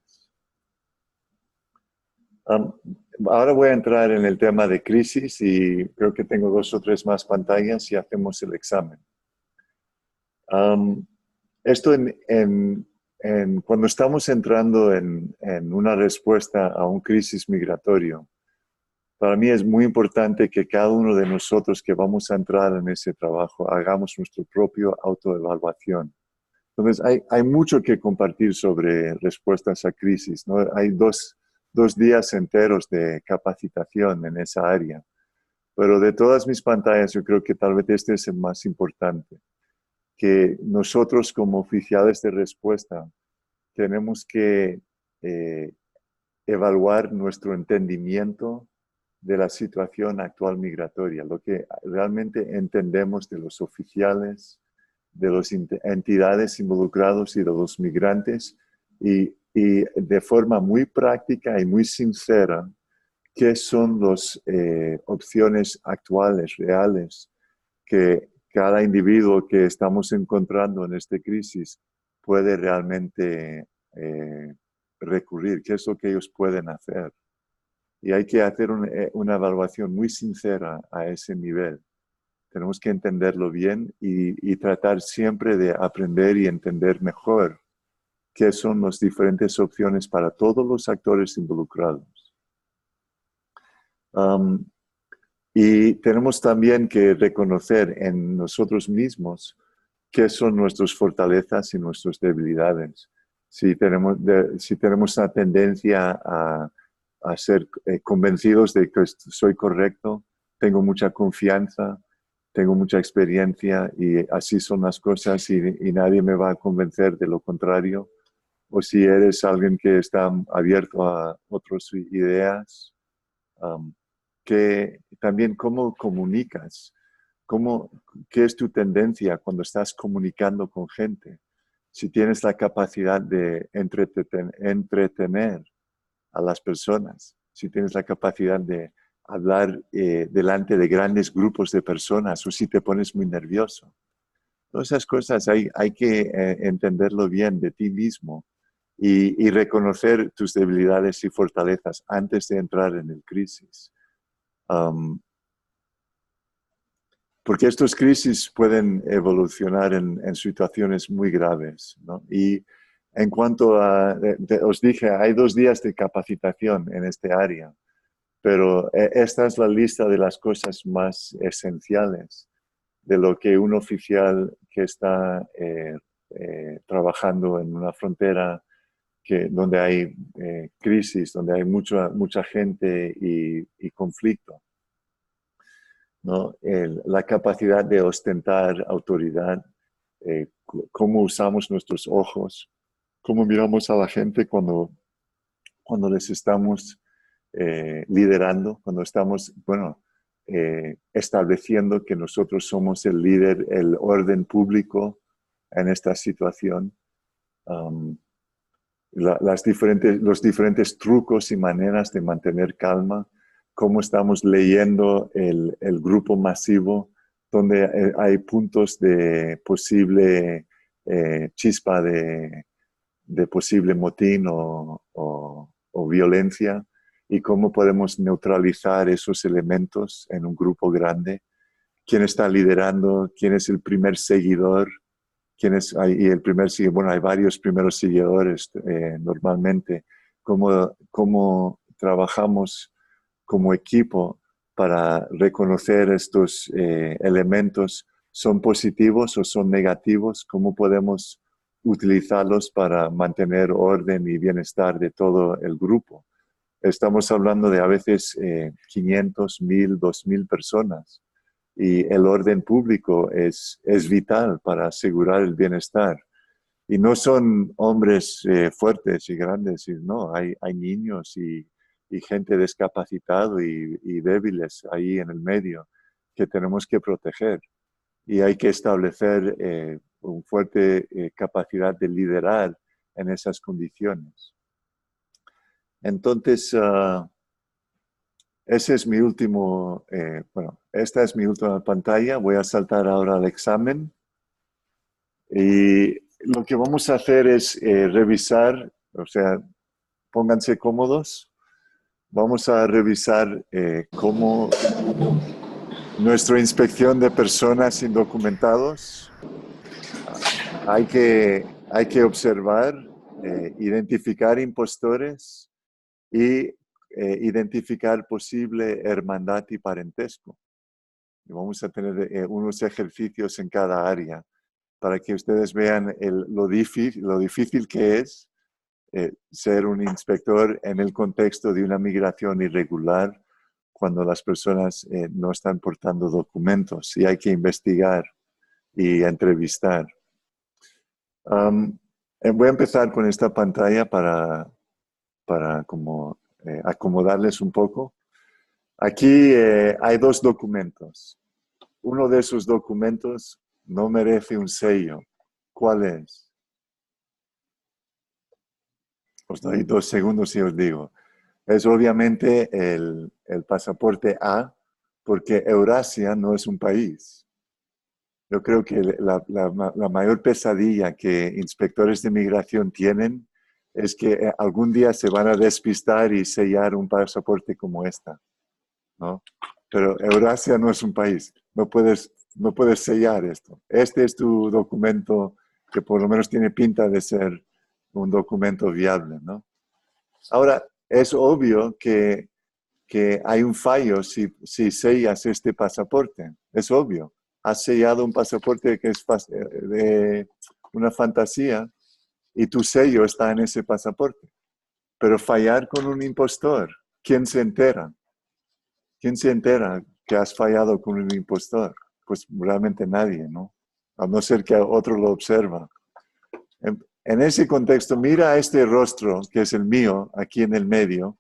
Ahora voy a entrar en el tema de crisis y creo que tengo 2 o 3 más pantallas y hacemos el examen. Esto cuando estamos entrando en una respuesta a un crisis migratorio, para mí es muy importante que cada uno de nosotros que vamos a entrar en ese trabajo hagamos nuestra propia autoevaluación. Entonces, hay mucho que compartir sobre respuestas a crisis, ¿no? Hay dos días enteros de capacitación en esa área. Pero de todas mis pantallas, yo creo que tal vez este es el más importante. Que nosotros como oficiales de respuesta tenemos que evaluar nuestro entendimiento de la situación actual migratoria, lo que realmente entendemos de los oficiales, de las entidades involucradas y de los migrantes, y de forma muy práctica y muy sincera, qué son las opciones actuales, reales, que cada individuo que estamos encontrando en esta crisis puede realmente recurrir, qué es lo que ellos pueden hacer. Y hay que hacer una evaluación muy sincera a ese nivel. Tenemos que entenderlo bien y tratar siempre de aprender y entender mejor qué son las diferentes opciones para todos los actores involucrados. Y tenemos también que reconocer en nosotros mismos qué son nuestras fortalezas y nuestras debilidades. Si tenemos una tendencia a ser convencidos de que soy correcto, tengo mucha confianza, tengo mucha experiencia y así son las cosas y nadie me va a convencer de lo contrario. O si eres alguien que está abierto a otras ideas, que también cómo comunicas, qué es tu tendencia cuando estás comunicando con gente. Si tienes la capacidad de entretener a las personas, si tienes la capacidad de hablar delante de grandes grupos de personas o si te pones muy nervioso. Todas esas cosas hay que entenderlo bien de ti mismo y reconocer tus debilidades y fortalezas antes de entrar en el crisis. Porque estas crisis pueden evolucionar en situaciones muy graves, ¿no? Y en cuanto a, os dije, hay 2 días de capacitación en este área, pero esta es la lista de las cosas más esenciales de lo que un oficial que está trabajando en una frontera donde hay crisis, donde hay mucha gente y conflicto, ¿no? La capacidad de ostentar autoridad, cómo usamos nuestros ojos, cómo miramos a la gente cuando les estamos liderando, cuando estamos, estableciendo que nosotros somos el líder, el orden público en esta situación. Los diferentes trucos y maneras de mantener calma, cómo estamos leyendo el grupo masivo, donde hay puntos de posible chispa de posible motín o violencia, y cómo podemos neutralizar esos elementos en un grupo grande. ¿Quién está liderando? ¿Quién es el primer seguidor? Y el primer seguidor? Bueno, hay varios primeros seguidores normalmente. ¿Cómo trabajamos como equipo para reconocer estos elementos? ¿Son positivos o son negativos? ¿Cómo podemos utilizarlos para mantener orden y bienestar de todo el grupo? Estamos hablando de a veces 500, 1000, 2000 personas. y el orden público es vital para asegurar el bienestar. Y no son hombres fuertes y grandes, no, hay niños y gente discapacitada y débiles ahí en el medio que tenemos que proteger. Y hay que establecer una fuerte capacidad de liderar en esas condiciones. Entonces, ese es mi último, bueno, esta es mi última pantalla. Voy a saltar ahora al examen. Y lo que vamos a hacer es revisar, o sea, pónganse cómodos. Vamos a revisar cómo nuestra inspección de personas indocumentados. Hay que observar, identificar impostores y identificar posible hermandad y parentesco. Y vamos a tener unos ejercicios en cada área para que ustedes vean lo difícil que es ser un inspector en el contexto de una migración irregular cuando las personas no están portando documentos y hay que investigar y entrevistar. Voy a empezar con esta pantalla para como, acomodarles un poco. Aquí hay dos documentos. Uno de esos documentos no merece un sello. ¿Cuál es? Os doy 2 segundos y os digo. Es obviamente el pasaporte A, porque Eurasia no es un país. Yo creo que la mayor pesadilla que inspectores de migración tienen es que algún día se van a despistar y sellar un pasaporte como esta, ¿no? Pero Eurasia no es un país. No puedes sellar esto. Este es tu documento que por lo menos tiene pinta de ser un documento viable, ¿no? Ahora, es obvio que hay un fallo si sellas este pasaporte. Es obvio. Has sellado un pasaporte que es de una fantasía y tu sello está en ese pasaporte. Pero fallar con un impostor, ¿quién se entera? ¿Quién se entera que has fallado con un impostor? Pues realmente nadie, ¿no? A no ser que otro lo observa. En ese contexto, mira este rostro, que es el mío, aquí en el medio,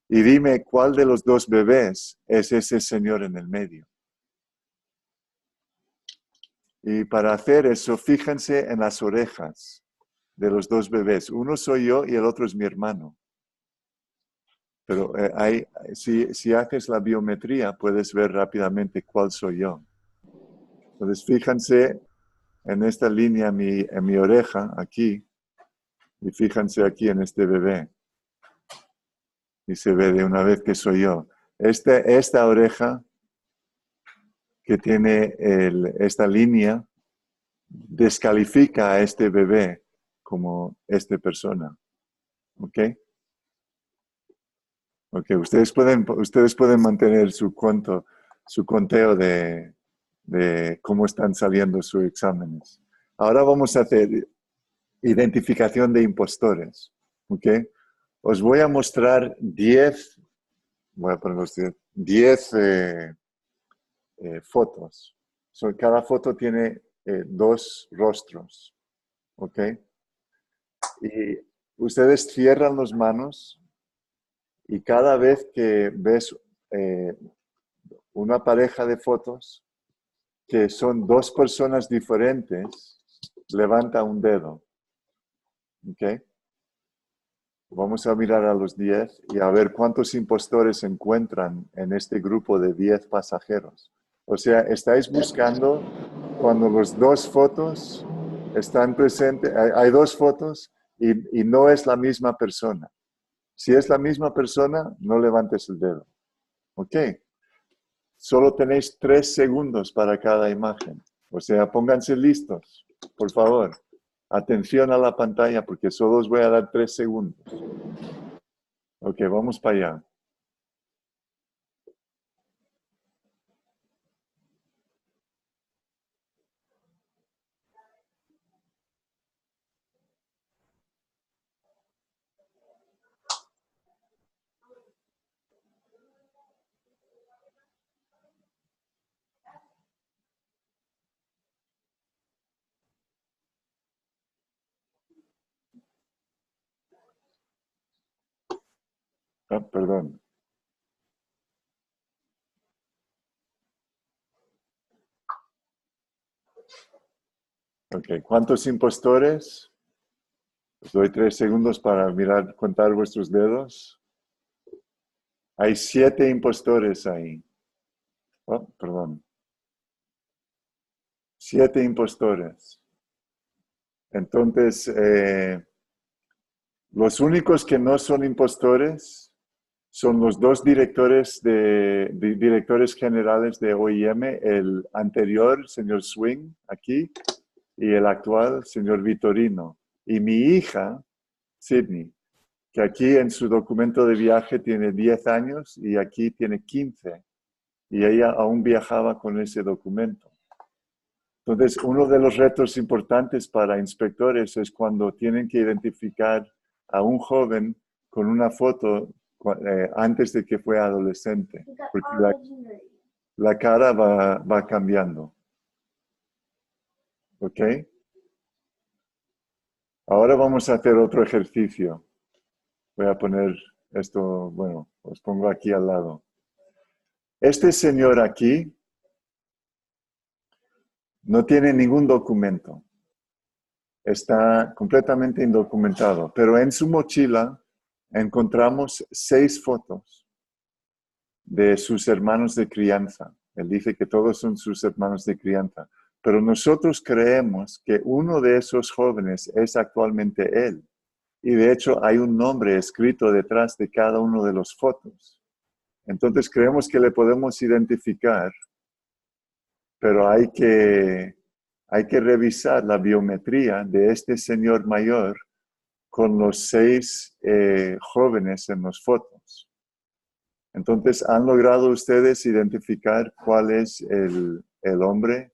y dime cuál de los dos bebés es ese señor en el medio. Y para hacer eso, fíjense en las orejas de los dos bebés. Uno soy yo y el otro es mi hermano. Pero si haces la biometría, puedes ver rápidamente cuál soy yo. Entonces, fíjense en esta línea en mi oreja, aquí, y fíjense aquí en este bebé. Y se ve de una vez que soy yo. Esta oreja que tiene esta línea descalifica a este bebé como esta persona. ¿Ok? Ok, ustedes pueden mantener su conteo de cómo están saliendo sus exámenes. Ahora vamos a hacer identificación de impostores. ¿Ok? Os voy a mostrar 10, voy a poner los 10 fotos. Cada foto tiene 2 rostros. ¿Ok? Y ustedes cierran las manos y cada vez que ves una pareja de fotos que son 2 personas diferentes, levanta un dedo. ¿Ok? Vamos a mirar a los 10 y a ver cuántos impostores se encuentran en este grupo de 10 pasajeros. O sea, estáis buscando cuando los 2 fotos están presentes, hay 2 fotos y no es la misma persona. Si es la misma persona, no levantes el dedo. ¿Ok? Solo tenéis 3 segundos para cada imagen. O sea, pónganse listos, por favor. Atención a la pantalla porque solo os voy a dar 3 segundos. Ok, vamos para allá. Perdón. Ok, ¿cuántos impostores? Os doy 3 segundos para mirar, contar vuestros dedos. Hay 7 impostores ahí. Oh, perdón. 7 impostores. Entonces, los únicos que no son impostores son los dos directores directores generales de OIM, el anterior, señor Swing, aquí, y el actual, señor Vitorino. Y mi hija, Sydney, que aquí en su documento de viaje tiene 10 años y aquí tiene 15. Y ella aún viajaba con ese documento. Entonces, uno de los retos importantes para inspectores es cuando tienen que identificar a un joven con una foto antes de que fue adolescente, porque la cara va cambiando. ¿Ok? Ahora vamos a hacer otro ejercicio. Voy a poner esto, bueno, os pongo aquí al lado. Este señor aquí no tiene ningún documento. Está completamente indocumentado, pero en su mochila encontramos 6 fotos de sus hermanos de crianza. Él dice que todos son sus hermanos de crianza, pero nosotros creemos que uno de esos jóvenes es actualmente él. Y de hecho hay un nombre escrito detrás de cada uno de las fotos. Entonces creemos que le podemos identificar, pero hay que revisar la biometría de este señor mayor con los 6 jóvenes en las fotos. Entonces, ¿han logrado ustedes identificar cuál es el hombre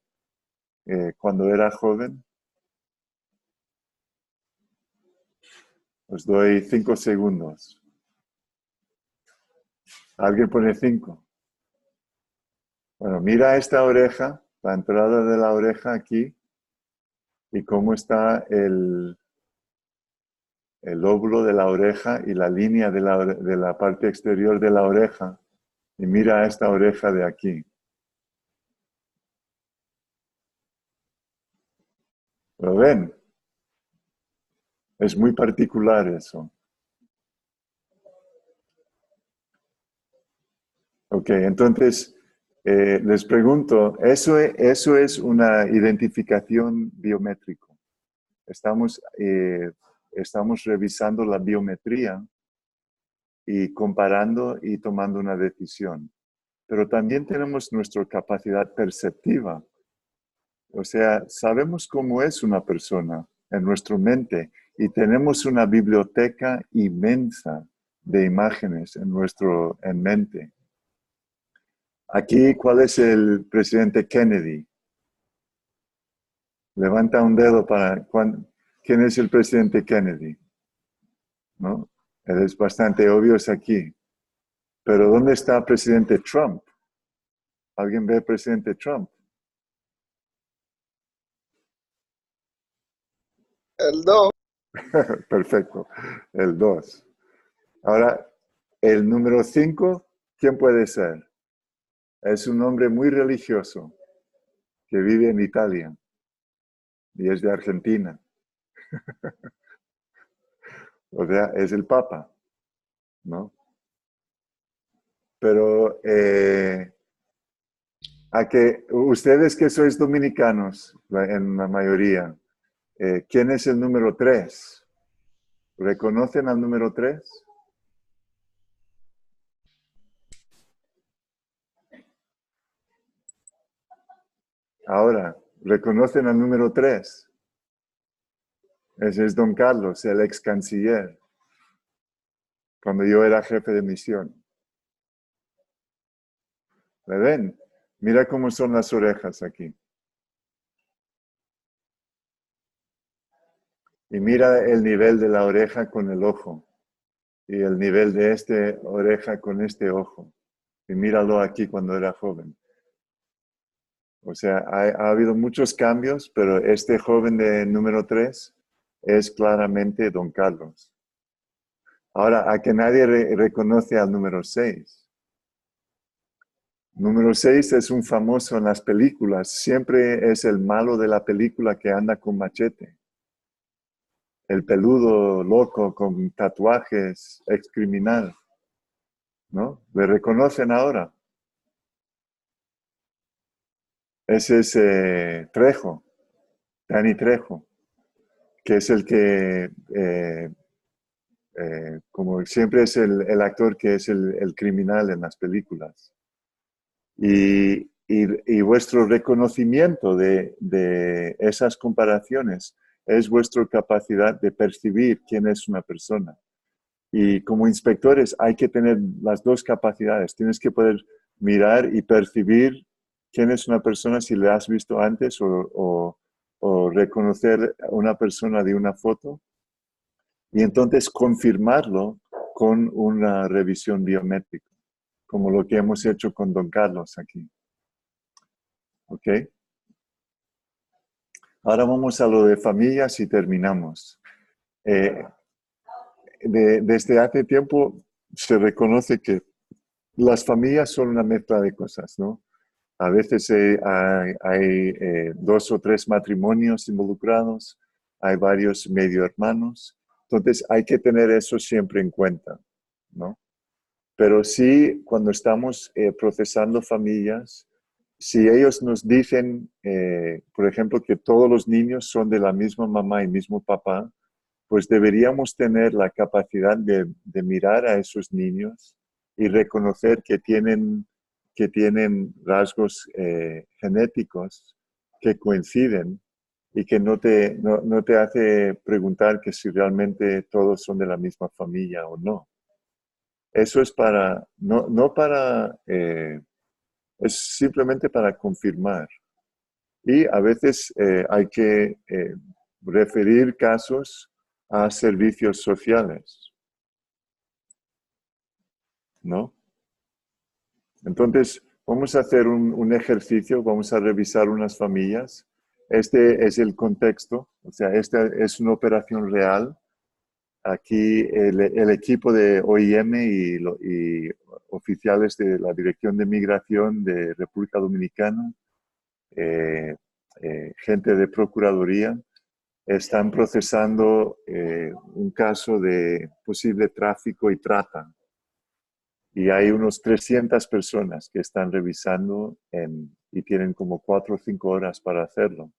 cuando era joven? Os doy 5 segundos. ¿Alguien pone 5? Bueno, mira esta oreja, la entrada de la oreja aquí, y cómo está el lóbulo de la oreja y la línea de la parte exterior de la oreja. Y mira esta oreja de aquí. ¿Lo ven? Es muy particular eso. Ok, entonces les pregunto, ¿eso es una identificación biométrica? Estamos revisando la biometría y comparando y tomando una decisión. Pero también tenemos nuestra capacidad perceptiva. O sea, sabemos cómo es una persona en nuestra mente y tenemos una biblioteca inmensa de imágenes en mente. Aquí, ¿cuál es el presidente Kennedy? Levanta un dedo para... ¿Quién es el presidente Kennedy? ¿No? Es bastante obvio, es aquí. Pero ¿dónde está el presidente Trump? ¿Alguien ve al presidente Trump? El 2. Perfecto, el 2. Ahora, el número 5, ¿quién puede ser? Es un hombre muy religioso que vive en Italia y es de Argentina. O sea, es el Papa, ¿no? Pero a que ustedes que sois dominicanos, en la mayoría, ¿quién es el número 3? ¿Reconocen al número 3? Ahora, ¿reconocen al número 3? Ese es don Carlos, el ex canciller, cuando yo era jefe de misión. ¿Le ven? Mira cómo son las orejas aquí. Y mira el nivel de la oreja con el ojo. Y el nivel de esta oreja con este ojo. Y míralo aquí cuando era joven. O sea, ha habido muchos cambios, pero este joven de número 3 es claramente don Carlos. Ahora, a que nadie reconoce al número 6. Número 6 es un famoso en las películas. Siempre es el malo de la película que anda con machete. El peludo loco con tatuajes, excriminal, ¿no? ¿Le reconocen ahora? Ese es Trejo, Danny Trejo, que es el que, como siempre es el actor que es el criminal en las películas. Y vuestro reconocimiento de esas comparaciones es vuestra capacidad de percibir quién es una persona. Y como inspectores hay que tener las dos capacidades. Tienes que poder mirar y percibir quién es una persona si le has visto antes o reconocer a una persona de una foto y entonces confirmarlo con una revisión biométrica, como lo que hemos hecho con don Carlos aquí. ¿Ok? Ahora vamos a lo de familias y terminamos. Eh, desde hace tiempo se reconoce que las familias son una mezcla de cosas, ¿no? A veces hay 2 o 3 matrimonios involucrados, hay varios medio hermanos, entonces hay que tener eso siempre en cuenta, ¿no? Pero sí, cuando estamos procesando familias, si ellos nos dicen, por ejemplo, que todos los niños son de la misma mamá y mismo papá, pues deberíamos tener la capacidad de mirar a esos niños y reconocer que tienen rasgos genéticos que coinciden y que no te hace preguntar que si realmente todos son de la misma familia o no. Eso es para, no para, es simplemente para confirmar. Y a veces hay que referir casos a servicios sociales, ¿no? Entonces, vamos a hacer un ejercicio, vamos a revisar unas familias. Este es el contexto, o sea, esta es una operación real. Aquí el equipo de OIM y oficiales de la Dirección de Migración de República Dominicana, gente de Procuraduría, están procesando un caso de posible tráfico y trata. Y hay unos 300 personas que están revisando y tienen como 4 o 5 horas para hacerlo.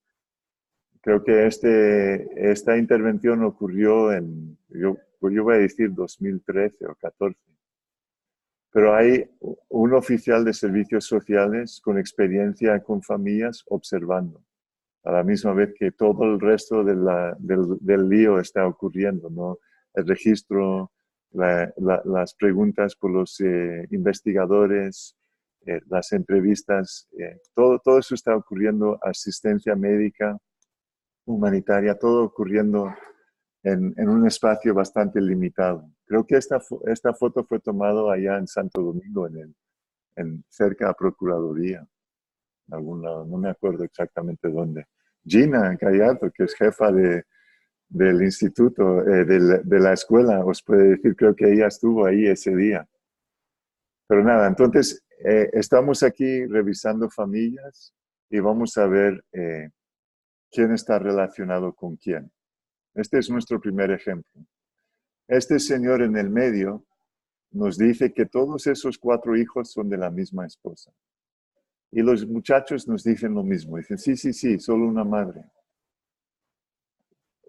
Creo que esta intervención ocurrió yo voy a decir 2013 o 14. Pero hay un oficial de servicios sociales con experiencia con familias observando, a la misma vez que todo el resto del lío está ocurriendo, ¿no? El registro, las preguntas por los investigadores, las entrevistas, todo eso está ocurriendo, asistencia médica, humanitaria, todo ocurriendo en un espacio bastante limitado. Creo que esta foto fue tomada allá en Santo Domingo, cerca a Procuraduría, en algún lado, no me acuerdo exactamente dónde. Gina Gallardo, que es jefa del instituto, de la escuela, os puede decir, creo que ella estuvo ahí ese día. Pero nada, entonces estamos aquí revisando familias y vamos a ver quién está relacionado con quién. Este es nuestro primer ejemplo. Este señor en el medio nos dice que todos esos 4 hijos son de la misma esposa. Y los muchachos nos dicen lo mismo. Dicen, sí, solo una madre.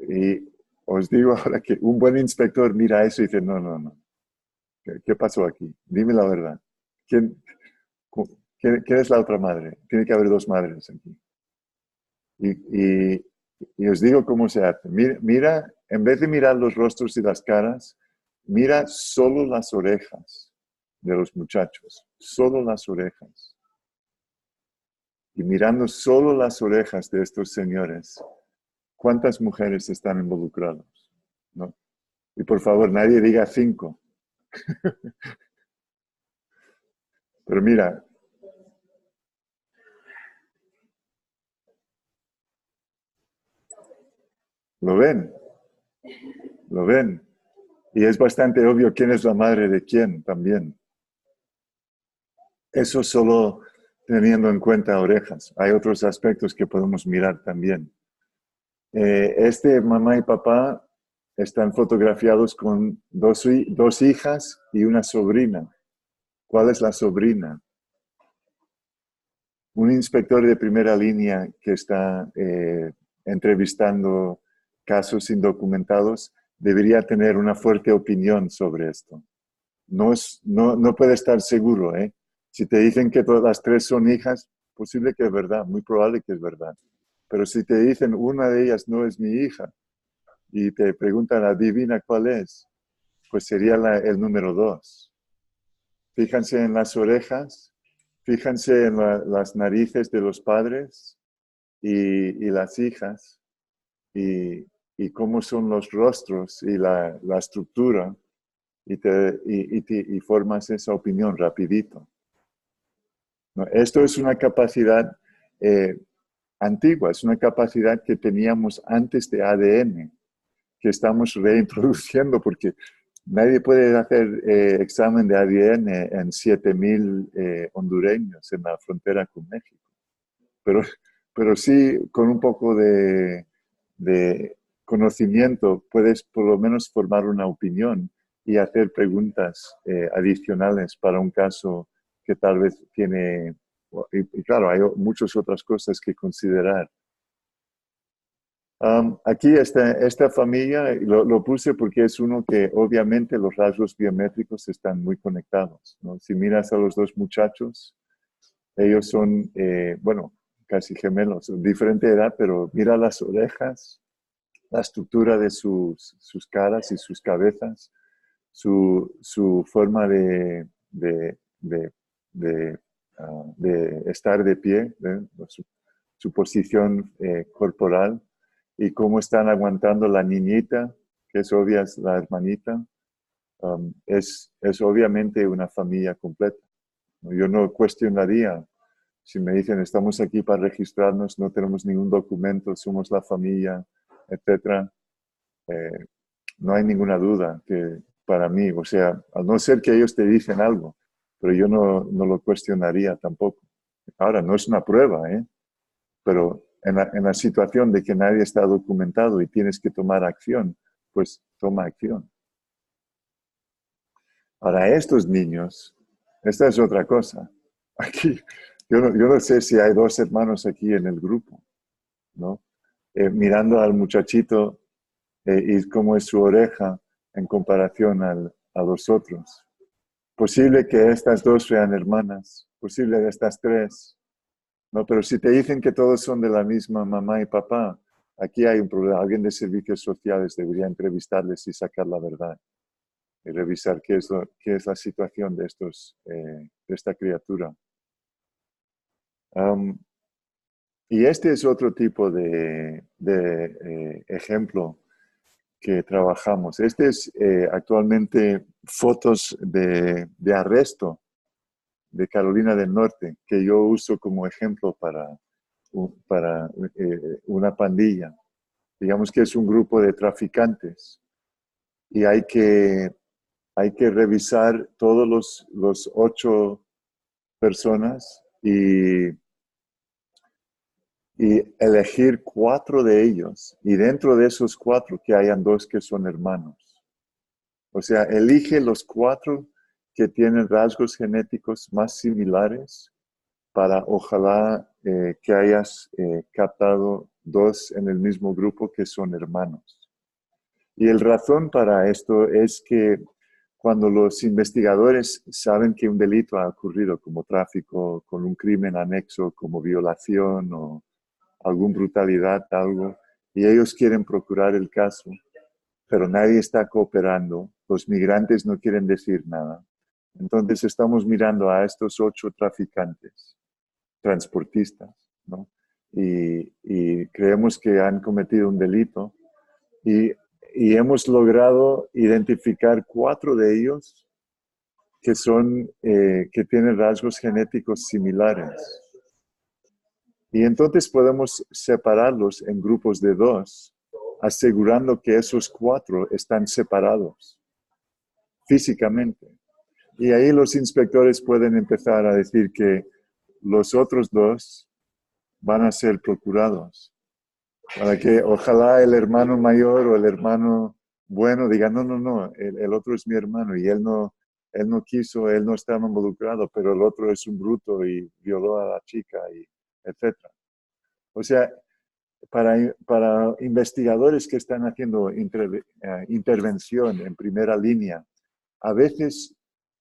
Y os digo ahora que un buen inspector mira eso y dice, no. ¿Qué pasó aquí? Dime la verdad. ¿Quién es la otra madre? Tiene que haber 2 madres aquí. Y os digo cómo se hace. Mira, en vez de mirar los rostros y las caras, mira solo las orejas de los muchachos, solo las orejas. Y mirando solo las orejas de estos señores, ¿cuántas mujeres están involucradas? ¿No? Y por favor, nadie diga 5. Pero mira, ¿lo ven? ¿Lo ven? Y es bastante obvio quién es la madre de quién también. Eso solo teniendo en cuenta orejas. Hay otros aspectos que podemos mirar también. Este mamá y papá están fotografiados con dos hijas y una sobrina. ¿Cuál es la sobrina? Un inspector de primera línea que está entrevistando casos indocumentados debería tener una fuerte opinión sobre esto. No puede estar seguro, ¿eh? Si te dicen que todas las tres son hijas, posible que es verdad, muy probable que es verdad. Pero si te dicen una de ellas no es mi hija y te preguntan, adivina cuál es, pues sería el número 2. Fíjense en las orejas, fíjense en las narices de los padres y las hijas y cómo son los rostros y la estructura y formas esa opinión rapidito. ¿No? Esto es una capacidad antigua, es una capacidad que teníamos antes de ADN, que estamos reintroduciendo porque nadie puede hacer examen de ADN en 7,000 hondureños en la frontera con México. Pero sí, con un poco de conocimiento, puedes por lo menos formar una opinión y hacer preguntas adicionales para un caso que tal vez tiene... Y claro, hay muchas otras cosas que considerar. Aquí esta familia lo puse porque es uno que obviamente los rasgos biométricos están muy conectados, ¿no? Si miras a los dos muchachos, ellos son, bueno, casi gemelos, diferente edad, pero mira las orejas, la estructura de sus caras y sus cabezas, su forma de estar de pie, su posición corporal y cómo están aguantando la niñita, que es obvia es la hermanita. Es obviamente una familia completa. Yo no cuestionaría si me dicen estamos aquí para registrarnos, no tenemos ningún documento, somos la familia, etc. No hay ninguna duda que para mí, o sea, a no ser que ellos te dicen algo, pero yo no lo cuestionaría tampoco. Ahora, no es una prueba, ¿eh? Pero en la situación de que nadie está documentado y tienes que tomar acción, pues toma acción. Para estos niños, esta es otra cosa. Aquí, yo no sé si hay dos hermanos aquí en el grupo, ¿no? Mirando al muchachito y cómo es su oreja en comparación a los otros. Posible que estas dos sean hermanas, posible de estas tres, ¿no? Pero si te dicen que todos son de la misma mamá y papá, aquí hay un problema. Alguien de servicios sociales debería entrevistarles y sacar la verdad y revisar qué es la situación de esta criatura. Y este es otro tipo de ejemplo que trabajamos. Este es actualmente fotos de arresto de Carolina del Norte, que yo uso como ejemplo para una pandilla. Digamos que es un grupo de traficantes y hay que revisar todos los 8 personas y elegir 4 de ellos, y dentro de esos 4 que hayan 2 que son hermanos. O sea, elige los 4 que tienen rasgos genéticos más similares para ojalá que hayas captado 2 en el mismo grupo que son hermanos. Y el razón para esto es que cuando los investigadores saben que un delito ha ocurrido, como tráfico, con un crimen anexo, como violación o alguna brutalidad, algo, y ellos quieren procurar el caso, pero nadie está cooperando, los migrantes no quieren decir nada. Entonces estamos mirando a estos 8 traficantes, transportistas, ¿no? Y creemos que han cometido un delito y hemos logrado identificar 4 de ellos que tienen rasgos genéticos similares. Y entonces podemos separarlos en grupos de 2, asegurando que esos 4 están separados. físicamente. Y ahí los inspectores pueden empezar a decir que los otros dos van a ser procurados. Para que ojalá el hermano mayor o el hermano bueno diga, no, no, no, el otro es mi hermano y él no quiso, él no estaba involucrado, pero el otro es un bruto y violó a la chica, y etc. O sea, para investigadores que están haciendo intervención en primera línea, a veces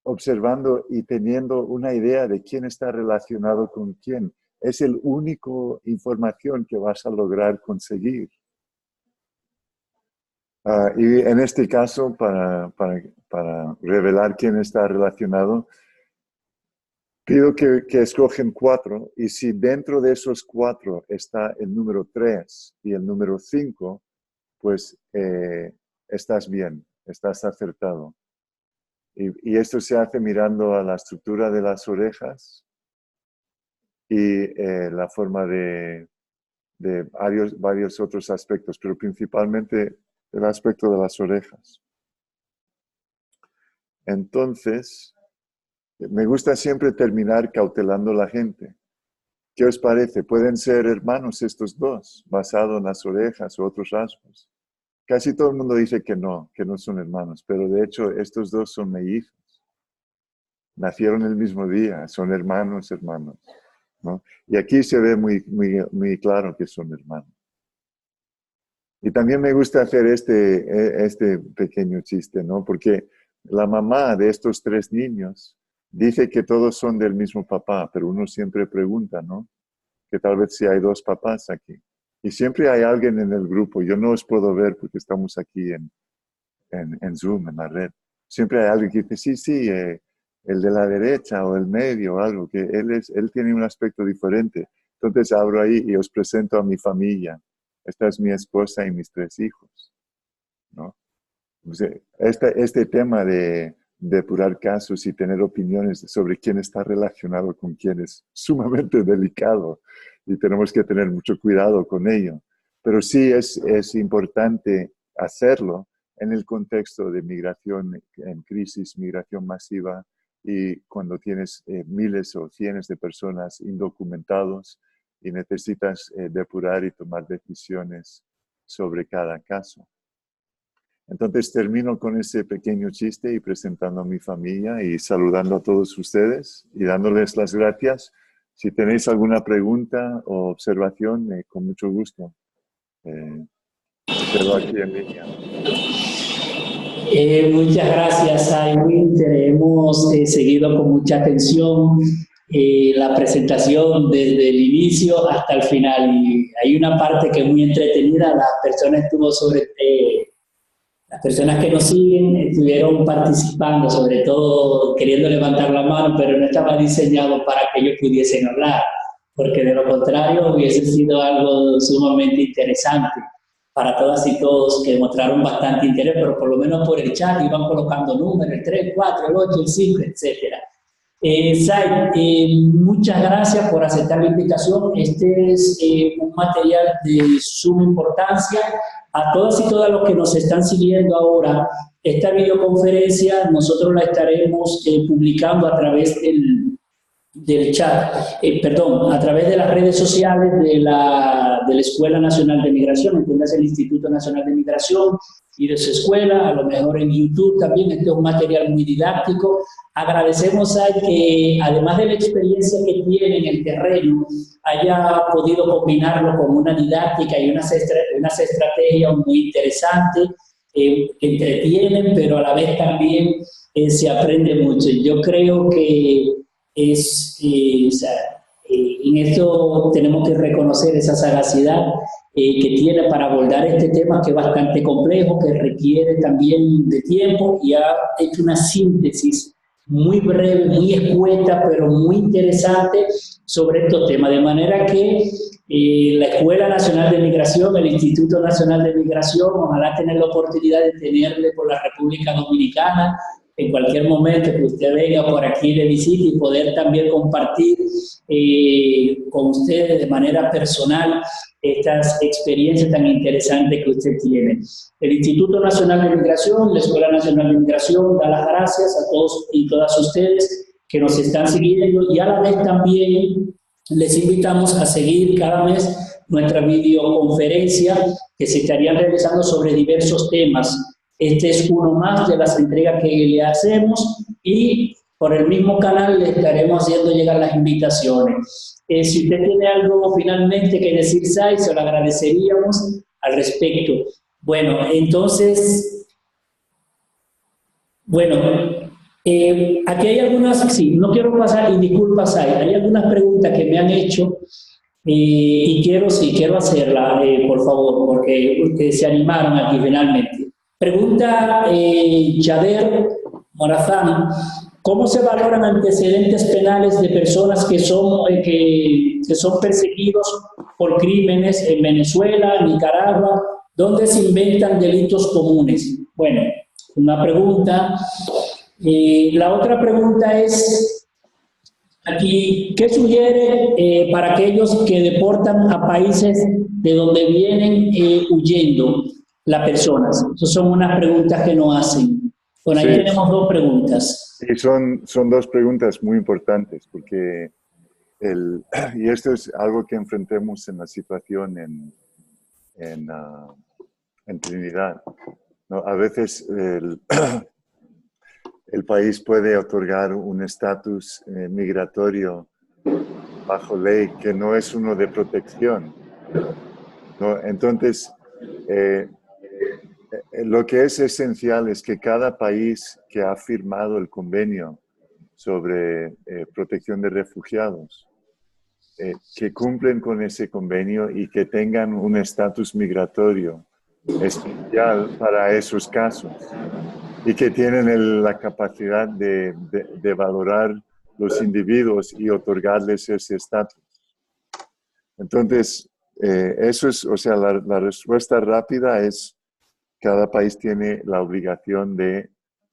observando y teniendo una idea de quién está relacionado con quién, es el único información que vas a lograr conseguir. Y en este caso, para revelar quién está relacionado, pido que escogen 4, y si dentro de esos 4 está el número 3 y el número 5, pues estás bien, estás acertado. Y esto se hace mirando a la estructura de las orejas y la forma de varios otros aspectos, pero principalmente el aspecto de las orejas. Entonces, me gusta siempre terminar cautelando a la gente. ¿Qué os parece? ¿Pueden ser hermanos estos dos, basado en las orejas o otros rasgos? Casi todo el mundo dice que no son hermanos, pero de hecho estos dos son mellizos. Nacieron el mismo día, son hermanos, ¿no? Y aquí se ve muy claro que son hermanos. Y también me gusta hacer este pequeño chiste, ¿no? Porque la mamá de estos 3 niños dice que todos son del mismo papá, pero uno siempre pregunta, ¿no? Que tal vez si hay 2 papás aquí. Y siempre hay alguien en el grupo. Yo no os puedo ver porque estamos aquí en Zoom, en la red. Siempre hay alguien que dice, sí, el de la derecha o el medio o algo, que él tiene un aspecto diferente. Entonces abro ahí y os presento a mi familia. Esta es mi esposa y mis 3 hijos, ¿no? Este tema de depurar casos y tener opiniones sobre quién está relacionado con quién es sumamente delicado y tenemos que tener mucho cuidado con ello. Pero sí es importante hacerlo en el contexto de migración en crisis, migración masiva, y cuando tienes miles o cientos de personas indocumentados y necesitas depurar y tomar decisiones sobre cada caso. Entonces termino con ese pequeño chiste y presentando a mi familia y saludando a todos ustedes y dándoles las gracias. Si tenéis alguna pregunta o observación, con mucho gusto. Quedo aquí en línea. Muchas gracias, Sai Winter. Hemos seguido con mucha atención la presentación desde el inicio hasta el final. Y hay una parte que es muy entretenida. Las personas que nos siguen estuvieron participando, sobre todo queriendo levantar la mano, pero no estaba diseñado para que ellos pudiesen hablar, porque de lo contrario hubiese sido algo sumamente interesante para todas y todos que mostraron bastante interés, pero por lo menos por el chat iban colocando números, el 3, 4, el 8, el 5, etc. Sai, muchas gracias por aceptar la invitación. Este es un material de suma importancia. A todas y todas los que nos están siguiendo ahora, esta videoconferencia nosotros la estaremos publicando a través del chat, a través de las redes sociales de la Escuela Nacional de Migración, entiendas el Instituto Nacional de Migración y de su escuela, a lo mejor en YouTube también. Este es un material muy didáctico. Agradecemos a que, además de la experiencia que tiene en el terreno, haya podido combinarlo con una didáctica y unas estrategias muy interesantes, que entretienen, pero a la vez también se aprende mucho. Yo creo que en esto tenemos que reconocer esa sagacidad que tiene para abordar este tema, que es bastante complejo, que requiere también de tiempo, y ha hecho una síntesis muy breve, muy escueta, pero muy interesante sobre estos temas. De manera que la Escuela Nacional de Migración, el Instituto Nacional de Migración, ojalá tener la oportunidad de tenerle por la República Dominicana en cualquier momento que usted venga por aquí de visita y poder también compartir con ustedes de manera personal estas experiencias tan interesantes que usted tiene. El Instituto Nacional de Migración, la Escuela Nacional de Migración, da las gracias a todos y todas ustedes que nos están siguiendo, y a la vez también les invitamos a seguir cada mes nuestra videoconferencia que se estarían realizando sobre diversos temas. Este es uno más de las entregas que le hacemos, y por el mismo canal le estaremos haciendo llegar las invitaciones. Si usted tiene algo finalmente que decir, Sai, se lo agradeceríamos al respecto. Bueno, entonces, aquí hay algunas, sí, no quiero pasar, y disculpa, Sai, hay algunas preguntas que me han hecho y quiero hacerla, por favor, porque ustedes se animaron aquí finalmente. Pregunta Jader Morazán: ¿cómo se valoran antecedentes penales de personas que son perseguidos por crímenes en Venezuela, Nicaragua, donde se inventan delitos comunes? Bueno, una pregunta. La otra pregunta es, aquí, ¿qué sugiere para aquellos que deportan a países de donde vienen huyendo las personas? Esas son unas preguntas que nos hacen. Bueno, ahí tenemos dos preguntas. Sí, son dos preguntas muy importantes, porque y esto es algo que enfrentemos en la situación en Trinidad, ¿no? A veces el país puede otorgar un estatus migratorio bajo ley que no es uno de protección, ¿no? Entonces, lo que es esencial es que cada país que ha firmado el convenio sobre protección de refugiados, que cumplen con ese convenio y que tengan un estatus migratorio especial para esos casos, y que tienen la capacidad de valorar los individuos y otorgarles ese estatus. Entonces, eso es, o sea, la respuesta rápida es: cada país tiene la obligación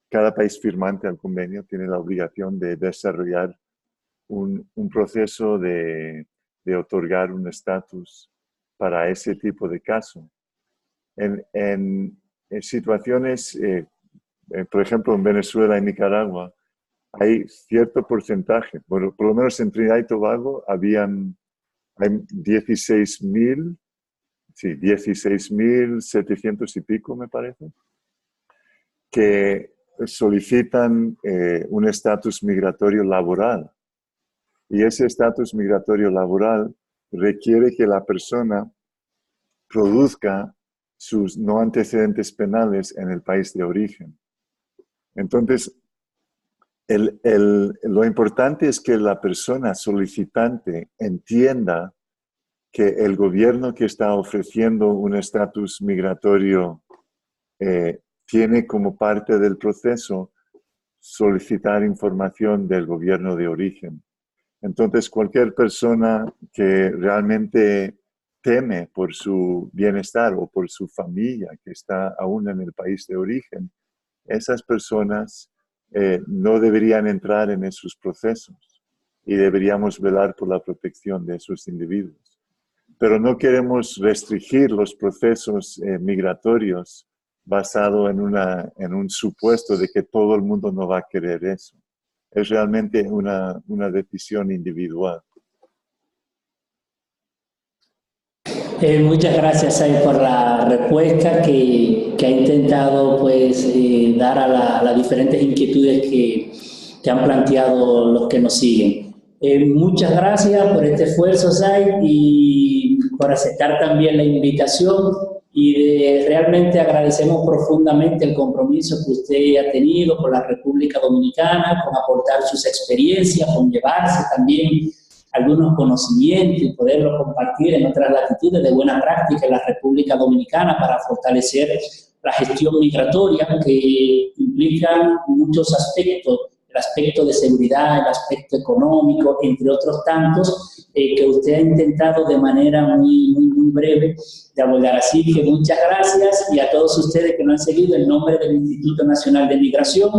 cada país firmante al convenio tiene la obligación de desarrollar un proceso de otorgar un estatus para ese tipo de caso. En situaciones, por ejemplo, en Venezuela y Nicaragua, hay cierto porcentaje, por lo menos en Trinidad y Tobago hay 16.700 y pico, me parece, que solicitan un estatus migratorio laboral. Y ese estatus migratorio laboral requiere que la persona produzca sus no antecedentes penales en el país de origen. Entonces, lo importante es que la persona solicitante entienda que el gobierno que está ofreciendo un estatus migratorio tiene como parte del proceso solicitar información del gobierno de origen. Entonces, cualquier persona que realmente teme por su bienestar o por su familia que está aún en el país de origen, esas personas no deberían entrar en esos procesos, y deberíamos velar por la protección de esos individuos. Pero no queremos restringir los procesos migratorios basado en un supuesto de que todo el mundo no va a querer eso. Es realmente una decisión individual. Muchas gracias, Sai, por la respuesta que ha intentado pues, dar a las diferentes inquietudes que han planteado los que nos siguen. Muchas gracias por este esfuerzo, Sai, y por aceptar también la invitación, y realmente agradecemos profundamente el compromiso que usted ha tenido con la República Dominicana, con aportar sus experiencias, con llevarse también algunos conocimientos y poderlos compartir en otras latitudes de buena práctica en la República Dominicana para fortalecer la gestión migratoria, que implican muchos aspectos: el aspecto de seguridad, el aspecto económico, entre otros tantos, que usted ha intentado de manera muy breve de abordar. Así que muchas gracias, y a todos ustedes que nos han seguido, en nombre del Instituto Nacional de Migración,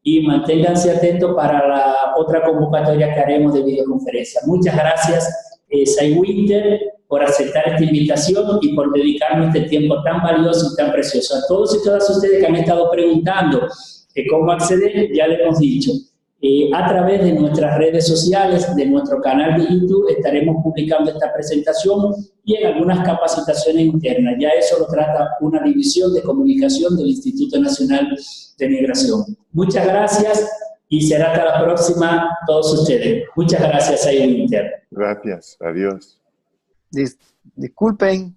y manténganse atentos para la otra convocatoria que haremos de videoconferencia. Muchas gracias, Sai Winter, por aceptar esta invitación y por dedicarnos este tiempo tan valioso y tan precioso. A todos y todas ustedes que han estado preguntando cómo acceder, ya les hemos dicho. A través de nuestras redes sociales, de nuestro canal de YouTube, estaremos publicando esta presentación y en algunas capacitaciones internas. Ya eso lo trata una división de comunicación del Instituto Nacional de Migración. Muchas gracias y será hasta la próxima todos ustedes. Muchas gracias, Sai Winter. Gracias, adiós. Disculpen.